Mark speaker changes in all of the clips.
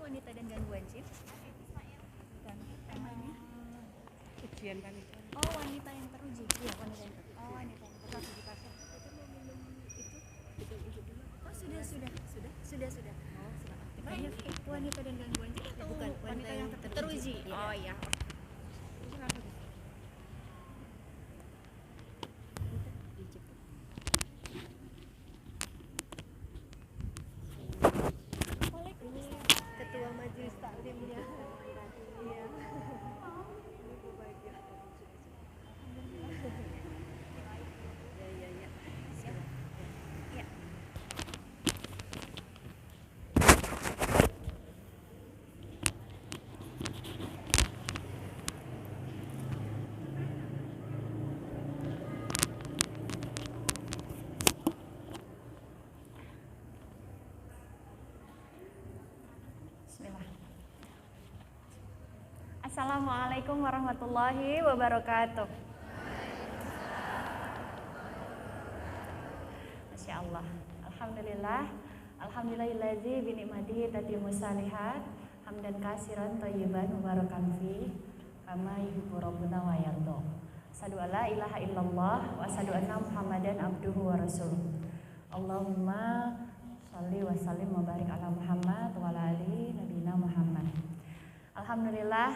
Speaker 1: wanita dan gangguan jiwa. Dan temanya
Speaker 2: ujian wanita.
Speaker 1: Oh, wanita yang teruji. Iya, wanita yang teruji. Oh, wanita yang teruji di pasar. Kita mau minum itu dulu. Oh, sudah. Oh, banyak wanita dan gangguan jiwa atau
Speaker 2: Bukan,
Speaker 1: wanita yang teruji. Oh, iya.
Speaker 2: Ketua Majelis Taklimnya. Iya. Ya.
Speaker 1: Bismillah. Assalamualaikum warahmatullahi wabarakatuh. Masya Allah. Alhamdulillah. Alhamdulillahillazi binikmatihi tatimmus shalihat. Hamdan kasiran thayyiban mubarakan fi kama yuhibbu rabbuna wa yarda. Asyhadu an la ilaha illallah wa asyhadu anna Muhammadan abduhu wa rasuluh. Allahumma shalli wa sallim wa barik ala Muhammad wa ala ali nabiyina Muhammad. Alhamdulillah,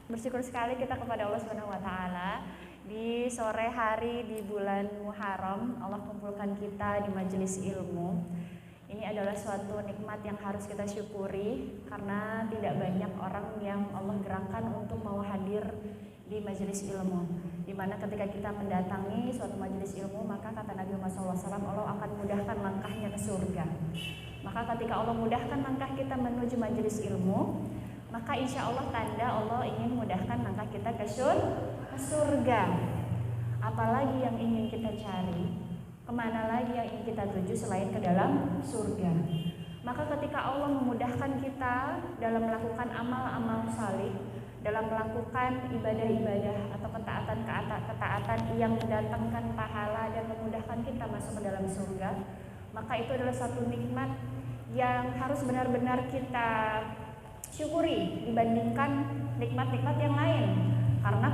Speaker 1: bersyukur sekali kita kepada Allah Subhanahu wa taala. Di sore hari di bulan Muharram, Allah kumpulkan kita di majelis ilmu. Ini adalah suatu nikmat yang harus kita syukuri karena tidak banyak orang yang Allah gerakkan untuk mau hadir di majelis ilmu. Dimana ketika kita mendatangi suatu majelis ilmu, maka kata Nabi Muhammad SAW, Allah akan mudahkan langkahnya ke surga. Maka ketika Allah mudahkan langkah kita menuju majelis ilmu, maka insya Allah tanda Allah ingin mudahkan langkah kita ke surga. Apalagi yang ingin kita cari, kemana lagi yang ingin kita tuju selain ke dalam surga. Maka ketika Allah memudahkan kita dalam melakukan amal-amal salih, dalam melakukan ibadah-ibadah atau ketaatan yang mendatangkan pahala dan memudahkan kita masuk ke dalam surga, maka itu adalah satu nikmat yang harus benar-benar kita syukuri dibandingkan nikmat-nikmat yang lain. Karena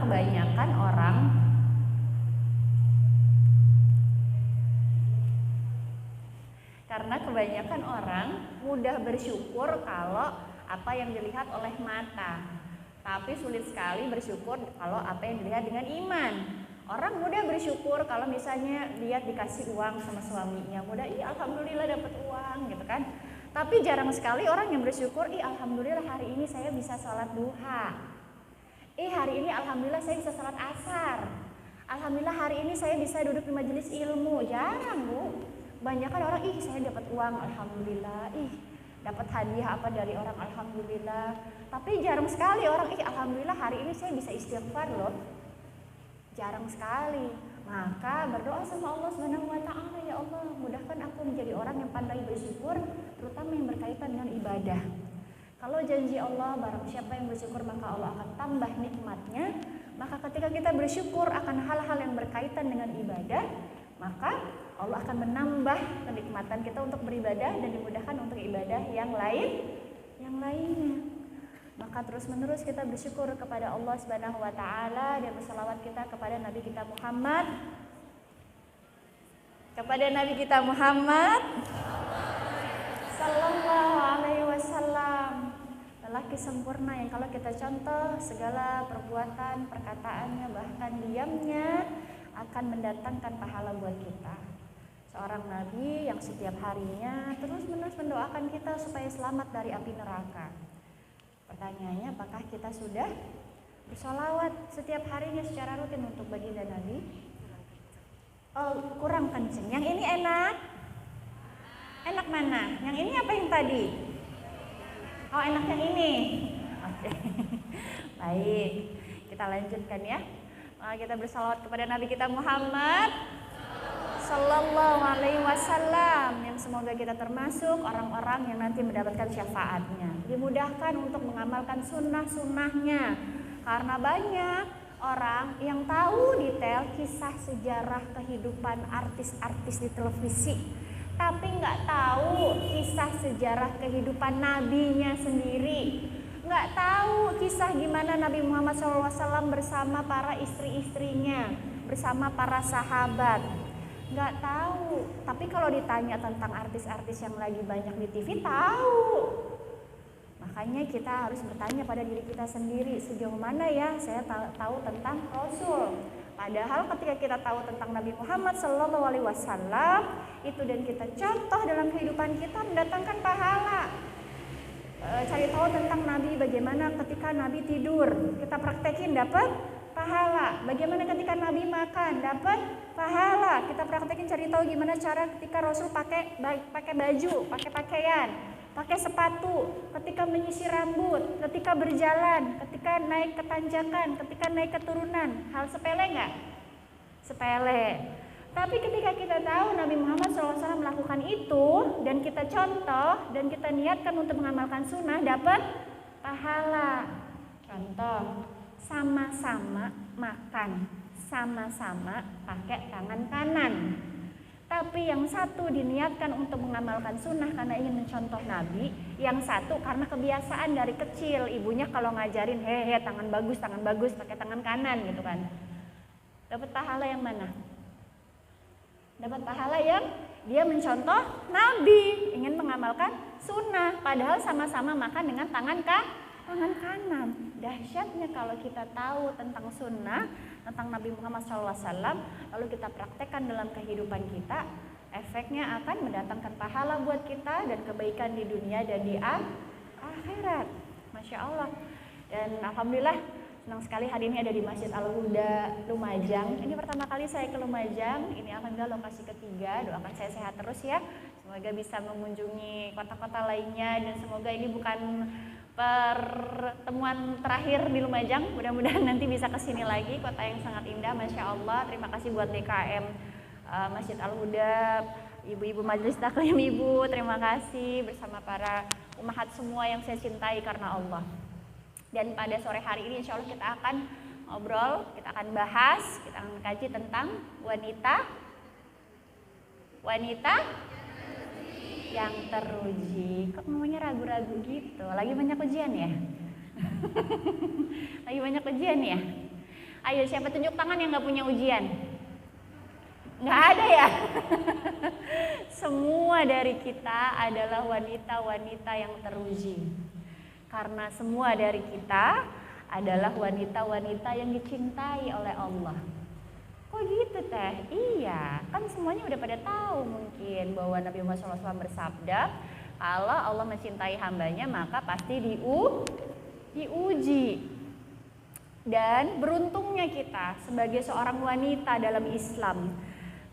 Speaker 1: kebanyakan orang mudah bersyukur kalau apa yang dilihat oleh mata, tapi sulit sekali bersyukur kalau apa yang dilihat dengan iman. Orang mudah bersyukur kalau misalnya lihat dikasih uang sama suaminya, mudah alhamdulillah dapat uang gitu kan. Tapi jarang sekali orang yang bersyukur, alhamdulillah hari ini saya bisa sholat duha. Hari ini alhamdulillah saya bisa sholat asar. Alhamdulillah hari ini saya bisa duduk di majelis ilmu. Jarang, Bu. Banyakan orang, saya dapat uang, alhamdulillah. Dapat hadiah apa dari orang, alhamdulillah. Tapi jarang sekali orang, alhamdulillah hari ini saya bisa istighfar loh. Jarang sekali. Maka berdoa sama Allah Subhanahu wa taala, ya Allah, mudahkan aku menjadi orang yang pandai bersyukur, terutama yang berkaitan dengan ibadah. Kalau janji Allah, barang siapa yang bersyukur maka Allah akan tambah nikmatnya. Maka ketika kita bersyukur akan hal-hal yang berkaitan dengan ibadah, maka Allah akan menambah kenikmatan kita untuk beribadah dan dimudahkan untuk ibadah yang lainnya. Maka terus-menerus kita bersyukur kepada Allah Subhanahu wa taala dan berselawat kita kepada Nabi kita Muhammad sallallahu alaihi wasallam, lelaki sempurna yang kalau kita contoh segala perbuatan, perkataannya, bahkan diamnya akan mendatangkan pahala buat kita. Seorang nabi yang setiap harinya terus-menerus mendoakan kita supaya selamat dari api neraka. Pertanyaannya, apakah kita sudah bersolawat setiap harinya secara rutin untuk baginda Nabi? Kurang kenceng. Yang ini enak? Enak mana? Yang ini apa yang tadi? Enak yang ini. Oke. Baik, kita lanjutkan ya. Kita bersolawat kepada Nabi kita Muhammad sallallahu alaihi wasallam, yang semoga kita termasuk orang-orang yang nanti mendapatkan syafaatnya, dimudahkan untuk mengamalkan sunnah-sunnahnya. Karena banyak orang yang tahu detail kisah sejarah kehidupan artis-artis di televisi, tapi nggak tahu kisah sejarah kehidupan nabinya sendiri, nggak tahu kisah gimana Nabi Muhammad SAW bersama para istri-istrinya, bersama para sahabat, nggak tahu. Tapi kalau ditanya tentang artis-artis yang lagi banyak di TV, tahu. Makanya kita harus bertanya pada diri kita sendiri, sejauh mana ya saya tahu tentang Rasul. Padahal ketika kita tahu tentang Nabi Muhammad SAW itu dan kita contoh dalam kehidupan kita, mendatangkan pahala. Cari tahu tentang Nabi, bagaimana ketika Nabi tidur, kita praktekin dapat pahala. Bagaimana ketika Nabi makan, dapat pahala. Kita praktekin, cari tahu gimana cara ketika Rasul pakai baju, pakai pakaian, pakai sepatu, ketika menyisir rambut, ketika berjalan, ketika naik ke tanjakan, ketika naik keturunan. Hal sepele nggak? Sepele. Tapi ketika kita tahu Nabi Muhammad SAW melakukan itu dan kita contoh dan kita niatkan untuk mengamalkan sunnah, dapat pahala. Contoh, sama-sama makan, sama-sama pakai tangan kanan. Tapi yang satu diniatkan untuk mengamalkan sunnah karena ingin mencontoh Nabi, yang satu karena kebiasaan dari kecil ibunya kalau ngajarin hehe tangan bagus pakai tangan kanan gitu kan. Dapat pahala yang mana? Dapat pahala yang dia mencontoh Nabi, ingin mengamalkan sunnah, padahal sama-sama makan dengan tangan kanan. Dahsyatnya kalau kita tahu tentang sunnah, tentang Nabi Muhammad SAW, lalu kita praktekkan dalam kehidupan kita, efeknya akan mendatangkan pahala buat kita dan kebaikan di dunia dan di akhirat. Masya Allah. Dan alhamdulillah senang sekali hari ini ada di Masjid Al-Huda Lumajang. Ini pertama kali saya ke Lumajang. Ini alhamdulillah lokasi ketiga. Doakan saya sehat terus ya. Semoga bisa mengunjungi kota-kota lainnya dan semoga ini bukan pertemuan terakhir di Lumajang. Mudah-mudahan nanti bisa kesini lagi. Kota yang sangat indah, Masya Allah. Terima kasih buat DKM Masjid Al-Huda, ibu-ibu majelis taklim ibu. Terima kasih bersama para umahat semua yang saya cintai karena Allah. Dan pada sore hari ini insya Allah kita akan ngobrol, kita akan bahas, kita akan kaji tentang wanita yang teruji. Kok ngomongnya ragu-ragu gitu? Lagi banyak ujian ya? Lagi banyak ujian ya? Ayo siapa tunjuk tangan yang gak punya ujian? Gak ada ya? Semua dari kita adalah wanita-wanita yang teruji. Karena semua dari kita adalah wanita-wanita yang dicintai oleh Allah. Kok gitu teh? Iya, kan semuanya udah pada tahu mungkin bahwa Nabi Muhammad SAW bersabda, kalau Allah mencintai hambanya maka pasti diuji. Dan beruntungnya kita sebagai seorang wanita dalam Islam,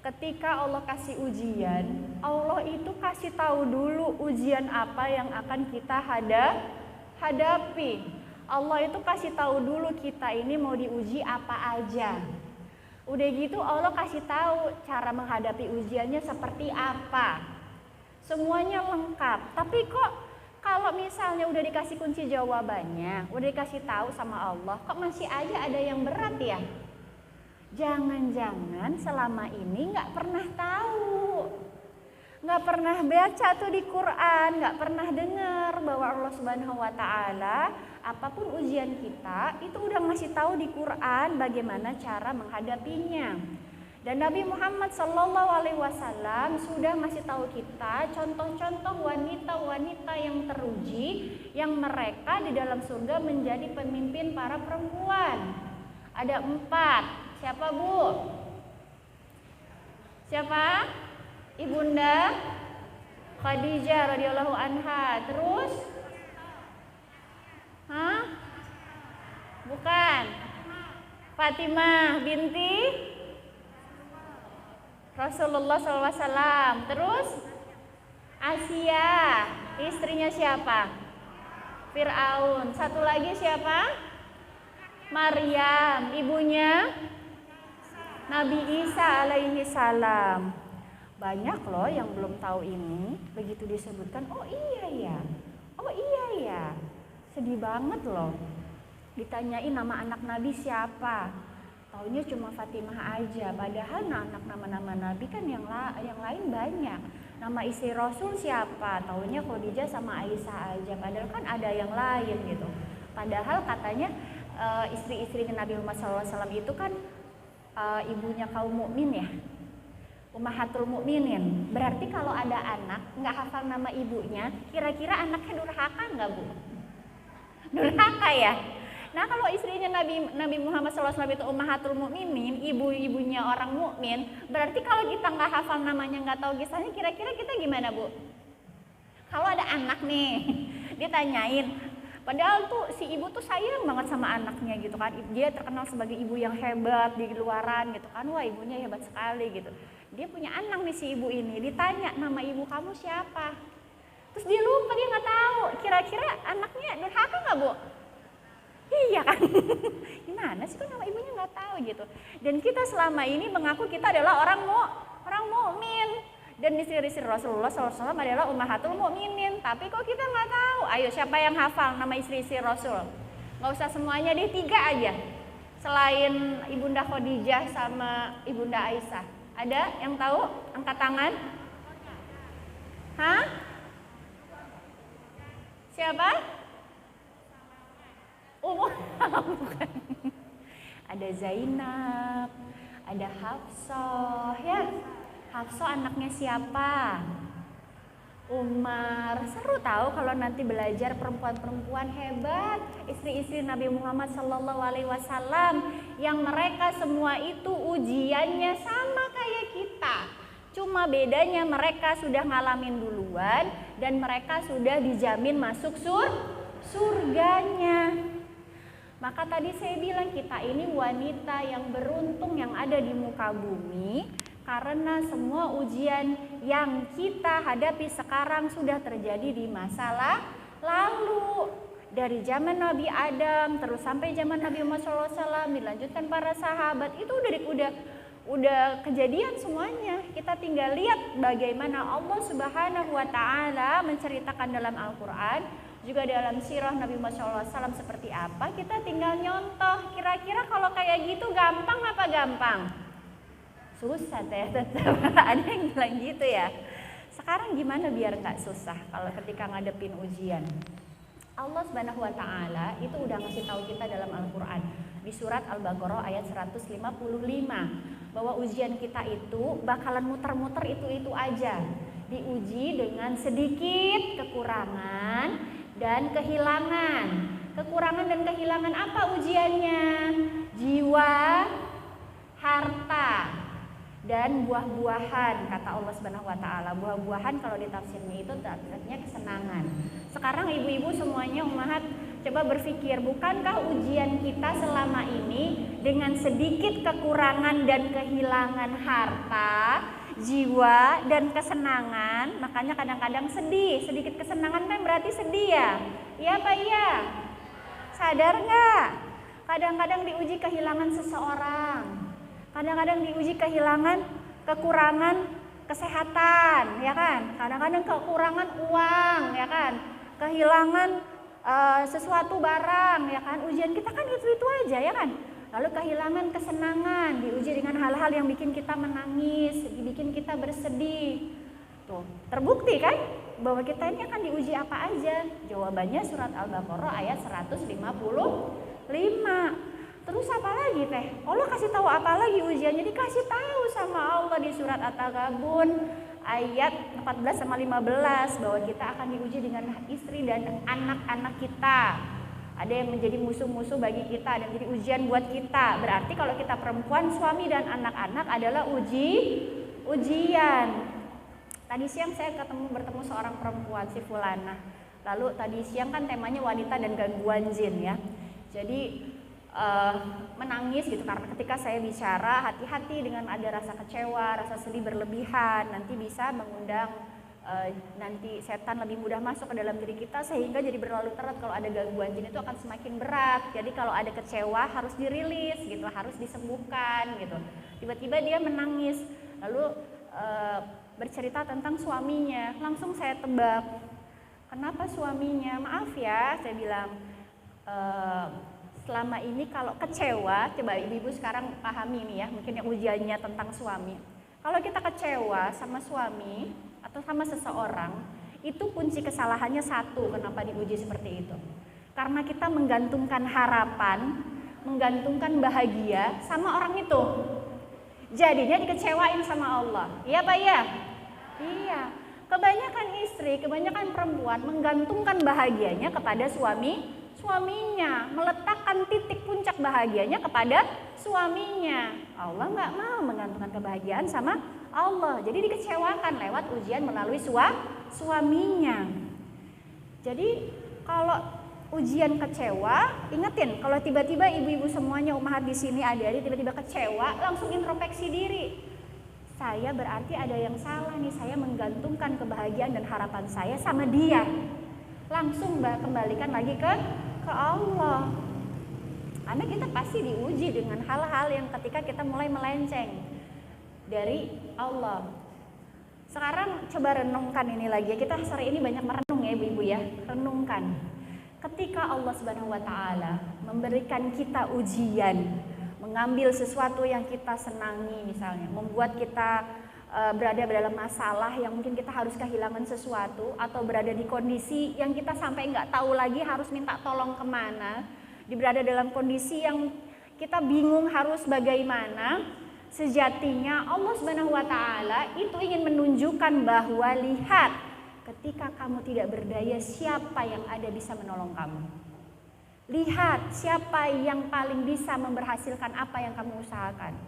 Speaker 1: ketika Allah kasih ujian, Allah itu kasih tahu dulu ujian apa yang akan kita hadapi. Allah itu kasih tahu dulu kita ini mau diuji apa aja. Udah gitu Allah kasih tahu cara menghadapi ujiannya seperti apa. Semuanya lengkap. Tapi kok kalau misalnya udah dikasih kunci jawabannya, udah dikasih tahu sama Allah, kok masih aja ada yang berat ya? Jangan-jangan selama ini nggak pernah tahu, nggak pernah baca tuh di Quran, nggak pernah dengar bahwa Allah Subhanahu Wa Taala apapun ujian kita itu udah ngasih tahu di Quran bagaimana cara menghadapinya. Dan Nabi Muhammad SAW sudah ngasih tahu kita contoh-contoh wanita-wanita yang teruji, yang mereka di dalam surga menjadi pemimpin para perempuan. Ada 4. Siapa Bu? Siapa? Ibunda Khadijah radhiyallahu anha. Terus? Hah? Bukan. Fatimah binti Rasulullah SAW. Terus? Asia, istrinya siapa? Fir'aun. Satu lagi siapa? Maryam, ibunya Nabi Isa alaihi salam. Banyak loh yang belum tahu ini. Begitu disebutkan, oh iya ya, sedih banget loh. Ditanyain nama anak Nabi siapa, taunya cuma Fatimah aja. Padahal anak nama-nama Nabi kan yang lain banyak. nama istri Rasul siapa? Taunya Khadijah sama Aisyah aja, padahal kan ada yang lain gitu. Padahal katanya istri-istrinya Nabi Muhammad SAW itu kan ibunya kaum mukmin ya, Ummahatul Mukminin. Berarti kalau ada anak nggak hafal nama ibunya, kira-kira anaknya durhaka nggak Bu? Durhaka ya. Nah kalau istrinya Nabi Muhammad SAW itu Ummahatul Mukminin, ibu-ibunya orang mukmin, berarti kalau kita nggak hafal namanya, nggak tahu kisahnya, kira-kira kita gimana Bu? Kalau ada anak nih, ditanyain, padahal tuh si ibu tuh sayang banget sama anaknya gitu kan, dia terkenal sebagai ibu yang hebat di luaran gitu kan, wah ibunya hebat sekali gitu. Dia punya anak nih si ibu ini, ditanya nama ibu kamu siapa? Terus dia lupa, dia nggak tahu, kira-kira anaknya durhaka nggak Bu? Iya kan, gimana sih kok nama ibunya nggak tahu gitu. Dan kita selama ini mengaku kita adalah orang mukmin, dan istri-istri Rasulullah SAW adalah Ummahatul Mukminin. Tapi kok kita nggak tahu? Ayo siapa yang hafal nama istri-istri Rasul? Nggak usah semuanya deh, 3 aja. Selain Ibunda Khadijah sama Ibunda Aisyah, ada yang tahu? Angkat tangan. Hah? Siapa? Bukan. Ada Zainab, ada Hafsah ya. Hafsah anaknya siapa? Umar. Seru tahu kalau nanti belajar perempuan-perempuan hebat, istri-istri Nabi Muhammad SAW, yang mereka semua itu ujiannya sama kayak kita. Cuma bedanya mereka sudah ngalamin duluan dan mereka sudah dijamin masuk surganya. Maka tadi saya bilang kita ini wanita yang beruntung yang ada di muka bumi, karena semua ujian yang kita hadapi sekarang sudah terjadi di masa lalu. Dari zaman Nabi Adam terus sampai zaman Nabi Muhammad SAW, dilanjutkan para sahabat, itu udah kejadian semuanya. Kita tinggal lihat bagaimana Allah Subhanahu wa Ta'ala menceritakan dalam Al-Qur'an, juga dalam sirah Nabi Muhammad SAW seperti apa, kita tinggal nyontoh. Kira-kira kalau kayak gitu gampang apa gampang? Susah teh, tetap ada yang bilang gitu ya. Sekarang gimana biar nggak susah kalau ketika ngadepin ujian? Allah Subhanahu wa Ta'ala itu udah ngasih tahu kita dalam Al-Quran di surat Al-Baqarah ayat 155 bahwa ujian kita itu bakalan muter-muter itu aja. Diuji dengan sedikit kekurangan dan kehilangan. Kekurangan dan kehilangan apa ujiannya? Jiwa, harta, dan buah-buahan, kata Allah Subhanahu wa Ta'ala. Buah-buahan kalau ditafsirnya itu artinya kesenangan. Sekarang ibu-ibu semuanya ummahat, coba berpikir, bukankah ujian kita selama ini dengan sedikit kekurangan dan kehilangan harta, jiwa, dan kesenangan? Makanya kadang-kadang sedih. Sedikit kesenangan kan berarti sedih ya? Iya apa iya? Sadar nggak? Kadang-kadang diuji kehilangan seseorang, kadang-kadang diuji kehilangan, kekurangan kesehatan, ya kan? Kadang-kadang kekurangan uang, ya kan? Kehilangan sesuatu barang, ya kan? Ujian kita kan itu aja, ya kan? Lalu kehilangan kesenangan, diuji dengan hal-hal yang bikin kita menangis, bikin kita bersedih. Tuh, terbukti kan bahwa kita ini akan diuji apa aja? Jawabannya surat Al-Baqarah ayat 155. Terus apa lagi teh? Allah kasih tahu apa lagi ujiannya? Dikasih tahu sama Allah di surat At-Taghabun ayat 14 sama 15 bahwa kita akan diuji dengan istri dan anak-anak kita. Ada yang menjadi musuh-musuh bagi kita dan menjadi ujian buat kita. Berarti kalau kita perempuan, suami dan anak-anak adalah ujian. Tadi siang saya bertemu seorang perempuan, si Fulana. Lalu tadi siang kan temanya wanita dan gangguan jin ya. Jadi menangis gitu karena ketika saya bicara hati-hati dengan ada rasa kecewa, rasa sedih berlebihan, nanti bisa mengundang nanti setan lebih mudah masuk ke dalam diri kita sehingga jadi berlarut-larut. Kalau ada gangguan jin itu akan semakin berat. Jadi kalau ada kecewa harus dirilis gitu, harus disembuhkan gitu. Tiba-tiba dia menangis lalu bercerita tentang suaminya. Langsung saya tebak, kenapa suaminya? Maaf ya, saya bilang selama ini kalau kecewa, coba ibu-ibu sekarang pahami nih ya, mungkin yang ujiannya tentang suami. Kalau kita kecewa sama suami atau sama seseorang, itu kunci kesalahannya satu, kenapa diuji seperti itu. Karena kita menggantungkan harapan, menggantungkan bahagia sama orang itu. Jadinya dikecewain sama Allah. Iya Pak ya? Iya. Kebanyakan istri, kebanyakan perempuan menggantungkan bahagianya kepada suaminya, meletakkan titik puncak bahagianya kepada suaminya. Allah nggak mau menggantungkan kebahagiaan sama Allah, jadi dikecewakan lewat ujian melalui suaminya. Jadi kalau ujian kecewa, ingetin kalau tiba-tiba ibu-ibu semuanya umahat di sini adik-adik tiba-tiba kecewa, langsung introspeksi diri. Saya berarti ada yang salah nih, saya menggantungkan kebahagiaan dan harapan saya sama dia. Langsung kembalikan lagi ke Allah. Karena kita pasti diuji dengan hal-hal yang ketika kita mulai melenceng dari Allah. Sekarang coba renungkan ini lagi ya. Kita sore ini banyak merenung ya ibu-ibu ya. Renungkan. Ketika Allah Subhanahu wa taala memberikan kita ujian, mengambil sesuatu yang kita senangi misalnya, membuat kita berada dalam masalah yang mungkin kita harus kehilangan sesuatu, atau berada di kondisi yang kita sampai nggak tahu lagi harus minta tolong kemana, berada dalam kondisi yang kita bingung harus bagaimana. Sejatinya Allah Subhanahu wa taala itu ingin menunjukkan bahwa lihat, ketika kamu tidak berdaya, siapa yang ada bisa menolong kamu. Lihat siapa yang paling bisa memberhasilkan apa yang kamu usahakan.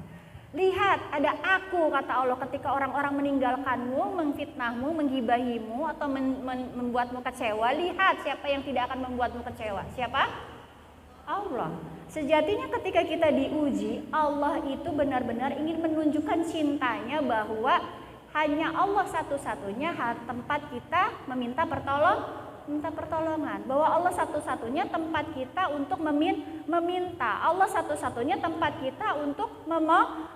Speaker 1: Lihat ada aku, kata Allah, ketika orang-orang meninggalkanmu, memfitnahmu, menggibahimu, atau membuatmu kecewa. Lihat siapa yang tidak akan membuatmu kecewa. Siapa? Allah. Sejatinya ketika kita diuji, Allah itu benar-benar ingin menunjukkan cintanya, bahwa hanya Allah satu-satunya tempat kita meminta pertolongan, bahwa Allah satu-satunya tempat kita untuk meminta, Allah satu-satunya tempat kita untuk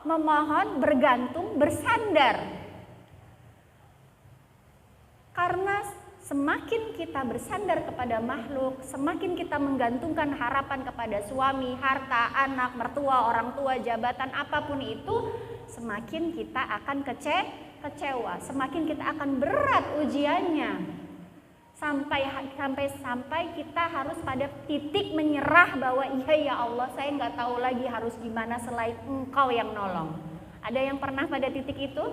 Speaker 1: memohon, bergantung, bersandar. Karena semakin kita bersandar kepada makhluk, semakin kita menggantungkan harapan kepada suami, harta, anak, mertua, orang tua, jabatan, apapun itu, semakin kita akan kecewa, semakin kita akan berat ujiannya. Sampai kita harus pada titik menyerah bahwa iya ya Allah, saya nggak tahu lagi harus gimana selain Engkau yang nolong. Ada yang pernah pada titik itu?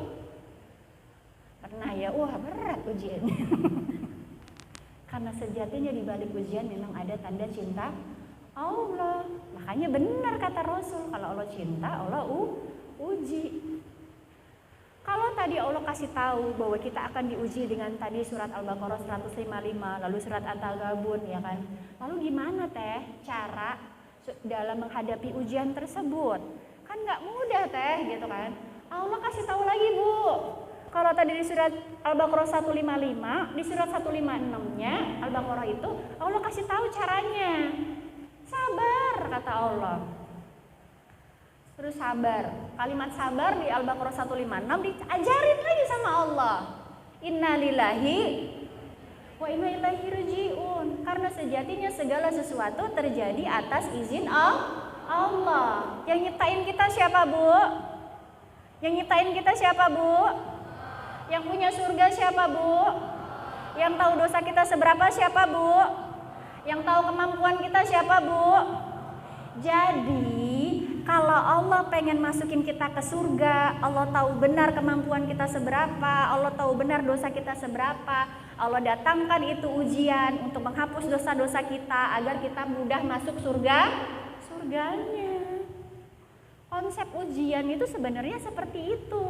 Speaker 1: Pernah ya? Wah berat ujiannya. Karena sejatinya di balik ujian memang ada tanda cinta Allah. Makanya benar kata Rasul, kalau Allah cinta, Allah uji. Kalau tadi Allah kasih tahu bahwa kita akan diuji dengan tadi surat Al-Baqarah 155, lalu surat At-Taghabun, ya kan? Lalu gimana teh cara dalam menghadapi ujian tersebut? Kan nggak mudah teh, gitu kan? Allah kasih tahu lagi Bu. Kalau tadi di surat Al-Baqarah 155, di surat 156-nya Al-Baqarah itu Allah kasih tahu caranya. Sabar kata Allah. Terus sabar. Kalimat sabar di Al-Baqarah 156 diajarin lagi sama Allah. Innalillahi wa inna ilaihi raji'un. Karena sejatinya segala sesuatu terjadi atas izin Allah. Yang nyiptain kita siapa, Bu? Yang nyiptain kita siapa, Bu? Yang punya surga siapa, Bu? Yang tahu dosa kita seberapa siapa, Bu? Yang tahu kemampuan kita siapa, Bu? Jadi kalau Allah pengen masukin kita ke surga, Allah tahu benar kemampuan kita seberapa, Allah tahu benar dosa kita seberapa, Allah datangkan itu ujian untuk menghapus dosa-dosa kita agar kita mudah masuk surganya. Konsep ujian itu sebenarnya seperti itu.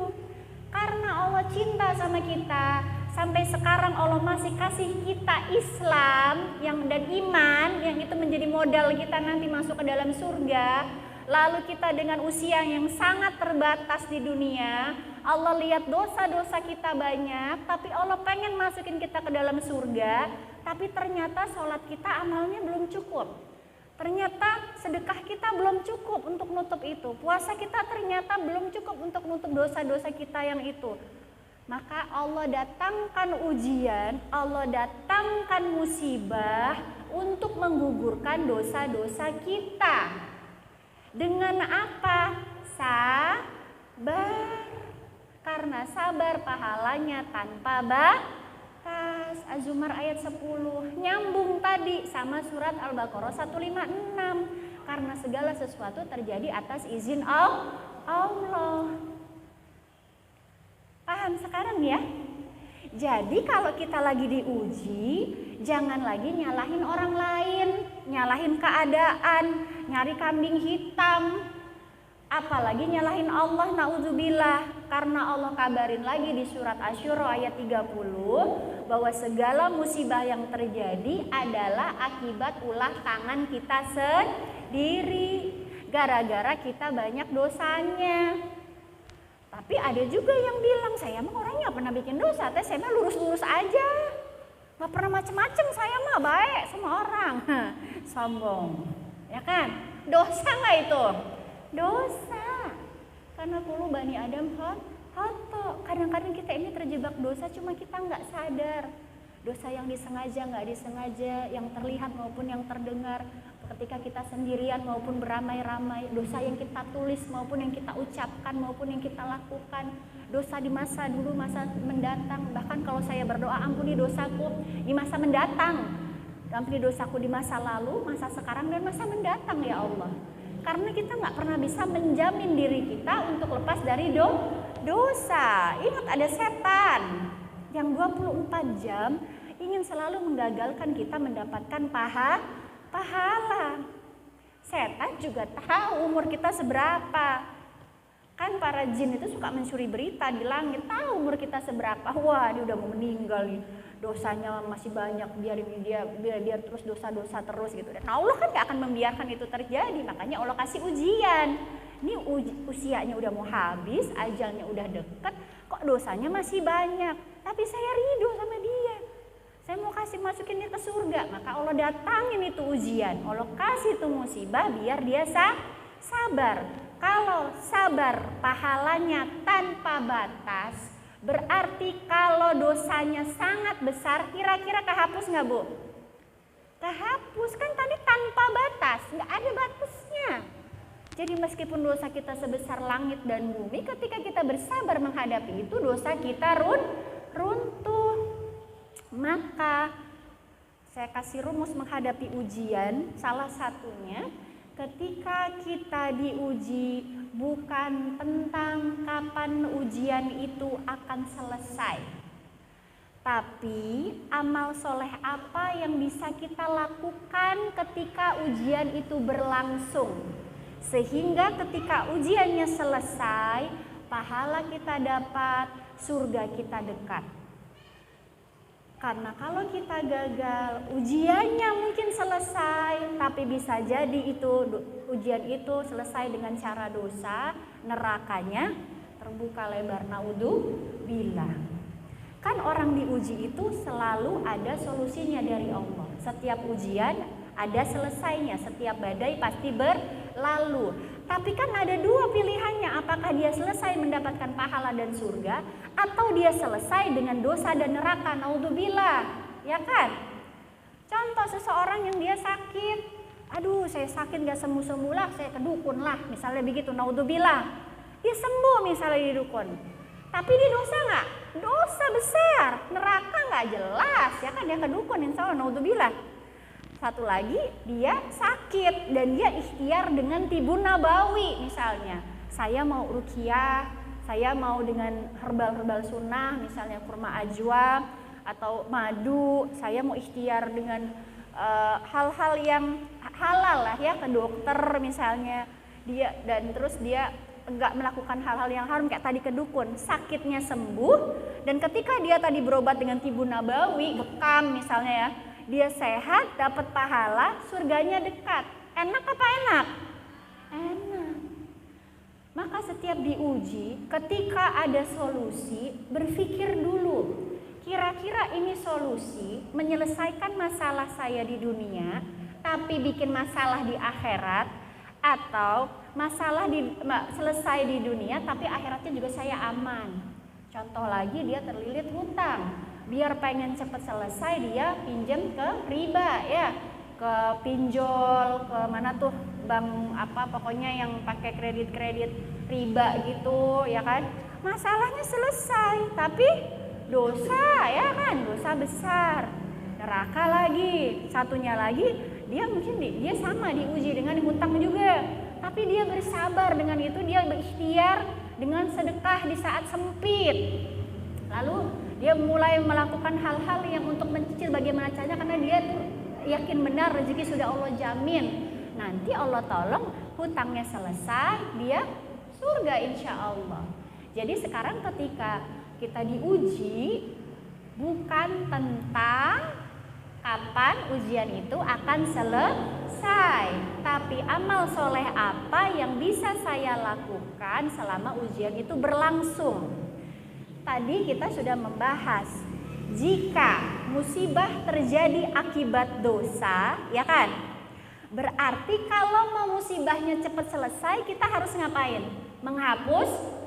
Speaker 1: Karena Allah cinta sama kita, sampai sekarang Allah masih kasih kita Islam dan iman yang itu menjadi modal kita nanti masuk ke dalam surga. Lalu kita dengan usia yang sangat terbatas di dunia, Allah lihat dosa-dosa kita banyak, tapi Allah pengen masukin kita ke dalam surga, tapi ternyata sholat kita amalnya belum cukup. Ternyata sedekah kita belum cukup untuk nutup itu. Puasa kita ternyata belum cukup untuk nutup dosa-dosa kita yang itu. Maka Allah datangkan ujian, Allah datangkan musibah untuk menggugurkan dosa-dosa kita. Dengan apa? Sabar. Karena sabar pahalanya tanpa batas. Az-Zumar ayat 10. Nyambung tadi sama surat Al-Baqarah 156. Karena segala sesuatu terjadi atas izin Allah. Paham sekarang ya? Jadi kalau kita lagi diuji, jangan lagi nyalahin orang lain, nyalahin keadaan, nyari kambing hitam, apalagi nyalahin Allah, naudzubillah. Karena Allah kabarin lagi di surat Asy-Syura ayat 30 bahwa segala musibah yang terjadi adalah akibat ulah tangan kita sendiri, gara-gara kita banyak dosanya. Tapi ada juga yang bilang, saya mah orangnya gak pernah bikin dosa, saya mah lurus-lurus aja, gak pernah macem-macem, saya mah baik sama orang. Sombong, ya kan? Dosa gak itu? Dosa. Karena kulo Bani Adam hoto. Kadang-kadang kita ini terjebak dosa cuma kita gak sadar. Dosa yang disengaja, gak disengaja, yang terlihat maupun yang terdengar. Ketika kita sendirian maupun beramai-ramai, dosa yang kita tulis maupun yang kita ucapkan maupun yang kita lakukan, dosa di masa dulu, masa mendatang. Bahkan kalau saya berdoa, ampuni dosaku di masa mendatang, ampuni dosaku di masa lalu, masa sekarang dan masa mendatang ya Allah. Karena kita nggak pernah bisa menjamin diri kita untuk lepas dari dosa. Ingat, ada setan yang 24 jam ingin selalu menggagalkan kita mendapatkan pahala. Setan juga tahu umur kita seberapa. Kan para jin itu suka mencuri berita di langit, tahu umur kita seberapa. Wah, dia udah mau meninggal nih, dosanya masih banyak, biar terus dosa-dosa terus gitu. Dan Allah kan gak akan membiarkan itu terjadi, makanya Allah kasih ujian. Ini usianya udah mau habis, ajalnya udah deket, kok dosanya masih banyak. Tapi saya ridho sama dia, saya mau masukin dia ke surga. Maka Allah datangin itu ujian, Allah kasih itu musibah biar dia sabar. Kalau sabar pahalanya tanpa batas, berarti kalau dosanya sangat besar, kira-kira kehapus nggak Bu? Kehapus, kan tadi tanpa batas, nggak ada batasnya. Jadi meskipun dosa kita sebesar langit dan bumi, ketika kita bersabar menghadapi itu, dosa kita runtuh. Maka saya kasih rumus menghadapi ujian, salah satunya ketika kita diuji bukan tentang kapan ujian itu akan selesai, tapi amal soleh apa yang bisa kita lakukan ketika ujian itu berlangsung, sehingga ketika ujiannya selesai, pahala kita dapat, surga kita dekat. Karena kalau kita gagal, ujiannya mungkin selesai, tapi bisa jadi itu ujian itu selesai dengan cara dosa, nerakanya terbuka lebar, naudzubillah. Kan orang diuji itu selalu ada solusinya dari Allah. Setiap ujian ada selesainya, setiap badai pasti berlalu. Tapi kan ada dua pilihannya, apakah dia selesai mendapatkan pahala dan surga, atau dia selesai dengan dosa dan neraka, naudzubillah, ya kan? Contoh seseorang yang dia sakit, aduh saya sakit gak sembuh-sembuh lah, saya ke dukun lah, misalnya begitu, naudzubillah. Dia sembuh misalnya di dukun, tapi dia dosa gak? Dosa besar, neraka gak jelas, ya kan, dia ke dukun, insya Allah, naudzubillah. Satu lagi, dia sakit dan dia ikhtiar dengan tibun nabawi misalnya. Saya mau ruqyah, saya mau dengan herbal-herbal sunnah, misalnya kurma ajwa atau madu. Saya mau ikhtiar dengan hal-hal yang halal lah ya, ke dokter misalnya. Dan terus dia enggak melakukan hal-hal yang haram kayak tadi ke dukun. Sakitnya sembuh dan ketika dia tadi berobat dengan tibun nabawi, bekam misalnya ya, dia sehat, dapat pahala, surganya dekat. Enak apa enak? Enak. Maka setiap diuji, ketika ada solusi, berpikir dulu. Kira-kira ini solusi menyelesaikan masalah saya di dunia, tapi bikin masalah di akhirat, atau masalah selesai di dunia, tapi akhiratnya juga saya aman. Contoh lagi, dia terlilit hutang. Biar pengen cepat selesai, dia pinjam ke riba ya, ke pinjol, ke mana tuh bank apa pokoknya yang pakai kredit riba gitu ya kan, masalahnya selesai, tapi dosa ya kan, dosa besar, neraka lagi, satunya lagi dia mungkin dia sama diuji dengan hutang juga, tapi dia bersabar dengan itu, dia berikhtiar dengan sedekah di saat sempit, lalu dia mulai melakukan hal-hal yang untuk mencicil bagaimana caranya, karena dia yakin benar rezeki sudah Allah jamin, nanti Allah tolong hutangnya selesai, dia surga insya Allah. Jadi sekarang ketika kita diuji bukan tentang kapan ujian itu akan selesai, tapi amal soleh apa yang bisa saya lakukan selama ujian itu berlangsung. Tadi kita sudah membahas jika musibah terjadi akibat dosa, ya kan? Berarti kalau mau musibahnya cepat selesai, kita harus ngapain? Menghapus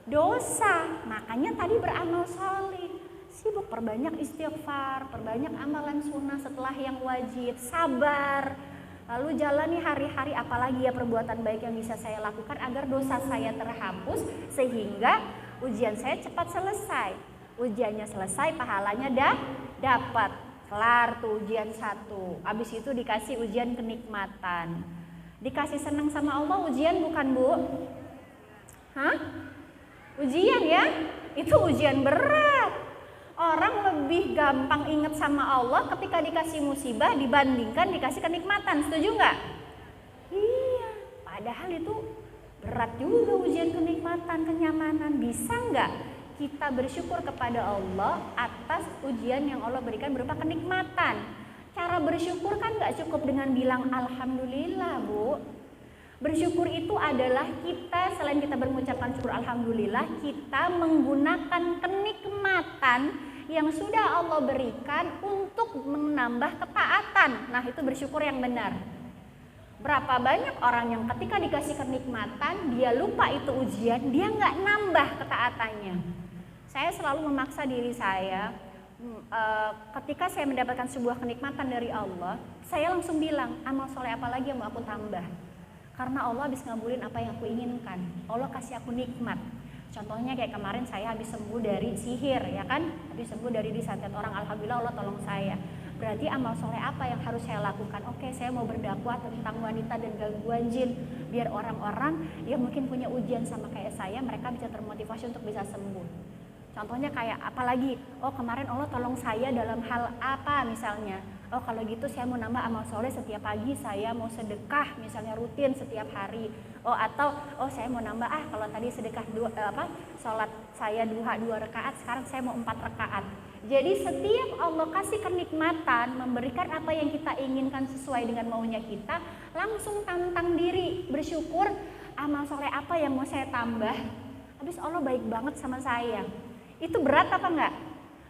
Speaker 1: dosa. Makanya tadi beramal soleh, sibuk perbanyak istighfar, perbanyak amalan sunnah setelah yang wajib, sabar. Lalu jalani hari-hari apalagi ya perbuatan baik yang bisa saya lakukan agar dosa saya terhapus sehingga ujian saya cepat selesai. Ujiannya selesai, pahalanya dapat. Kelar tuh ujian 1, habis itu dikasih ujian kenikmatan, dikasih senang sama Allah. Ujian bukan Bu? Hah? Ujian ya? Itu ujian berat. Orang lebih gampang ingat sama Allah ketika dikasih musibah dibandingkan dikasih kenikmatan, setuju nggak? Iya, padahal itu berat juga ujian kenikmatan, kenyamanan. Bisa nggak kita bersyukur kepada Allah atas ujian yang Allah berikan berupa kenikmatan? Cara bersyukur kan gak cukup dengan bilang Alhamdulillah Bu. Bersyukur itu adalah kita, selain kita mengucapkan syukur Alhamdulillah, kita menggunakan kenikmatan yang sudah Allah berikan untuk menambah ketaatan. Nah itu bersyukur yang benar. Berapa banyak orang yang ketika dikasih kenikmatan dia lupa itu ujian, dia gak nambah ketaatannya. Saya selalu memaksa diri saya, ketika saya mendapatkan sebuah kenikmatan dari Allah, saya langsung bilang, amal soleh apa lagi yang mau aku tambah? Karena Allah habis ngabulin apa yang aku inginkan. Allah kasih aku nikmat. Contohnya kayak kemarin saya habis sembuh dari sihir, ya kan? Habis sembuh dari disantet orang, alhamdulillah Allah tolong saya. Berarti amal soleh apa yang harus saya lakukan? Oke, saya mau berdakwah tentang wanita dan gangguan jin, biar orang-orang yang mungkin punya ujian sama kayak saya, mereka bisa termotivasi untuk bisa sembuh. Contohnya kayak apalagi, oh kemarin Allah tolong saya dalam hal apa misalnya. Oh kalau gitu saya mau nambah amal soleh, setiap pagi saya mau sedekah misalnya rutin setiap hari. Oh atau saya mau nambah kalau tadi sedekah sholat saya 2 rakaat, sekarang saya mau 4 rakaat. Jadi setiap Allah kasih kenikmatan, memberikan apa yang kita inginkan sesuai dengan maunya kita, langsung tantang diri bersyukur, amal soleh apa yang mau saya tambah. Habis Allah baik banget sama saya. Itu berat apa enggak?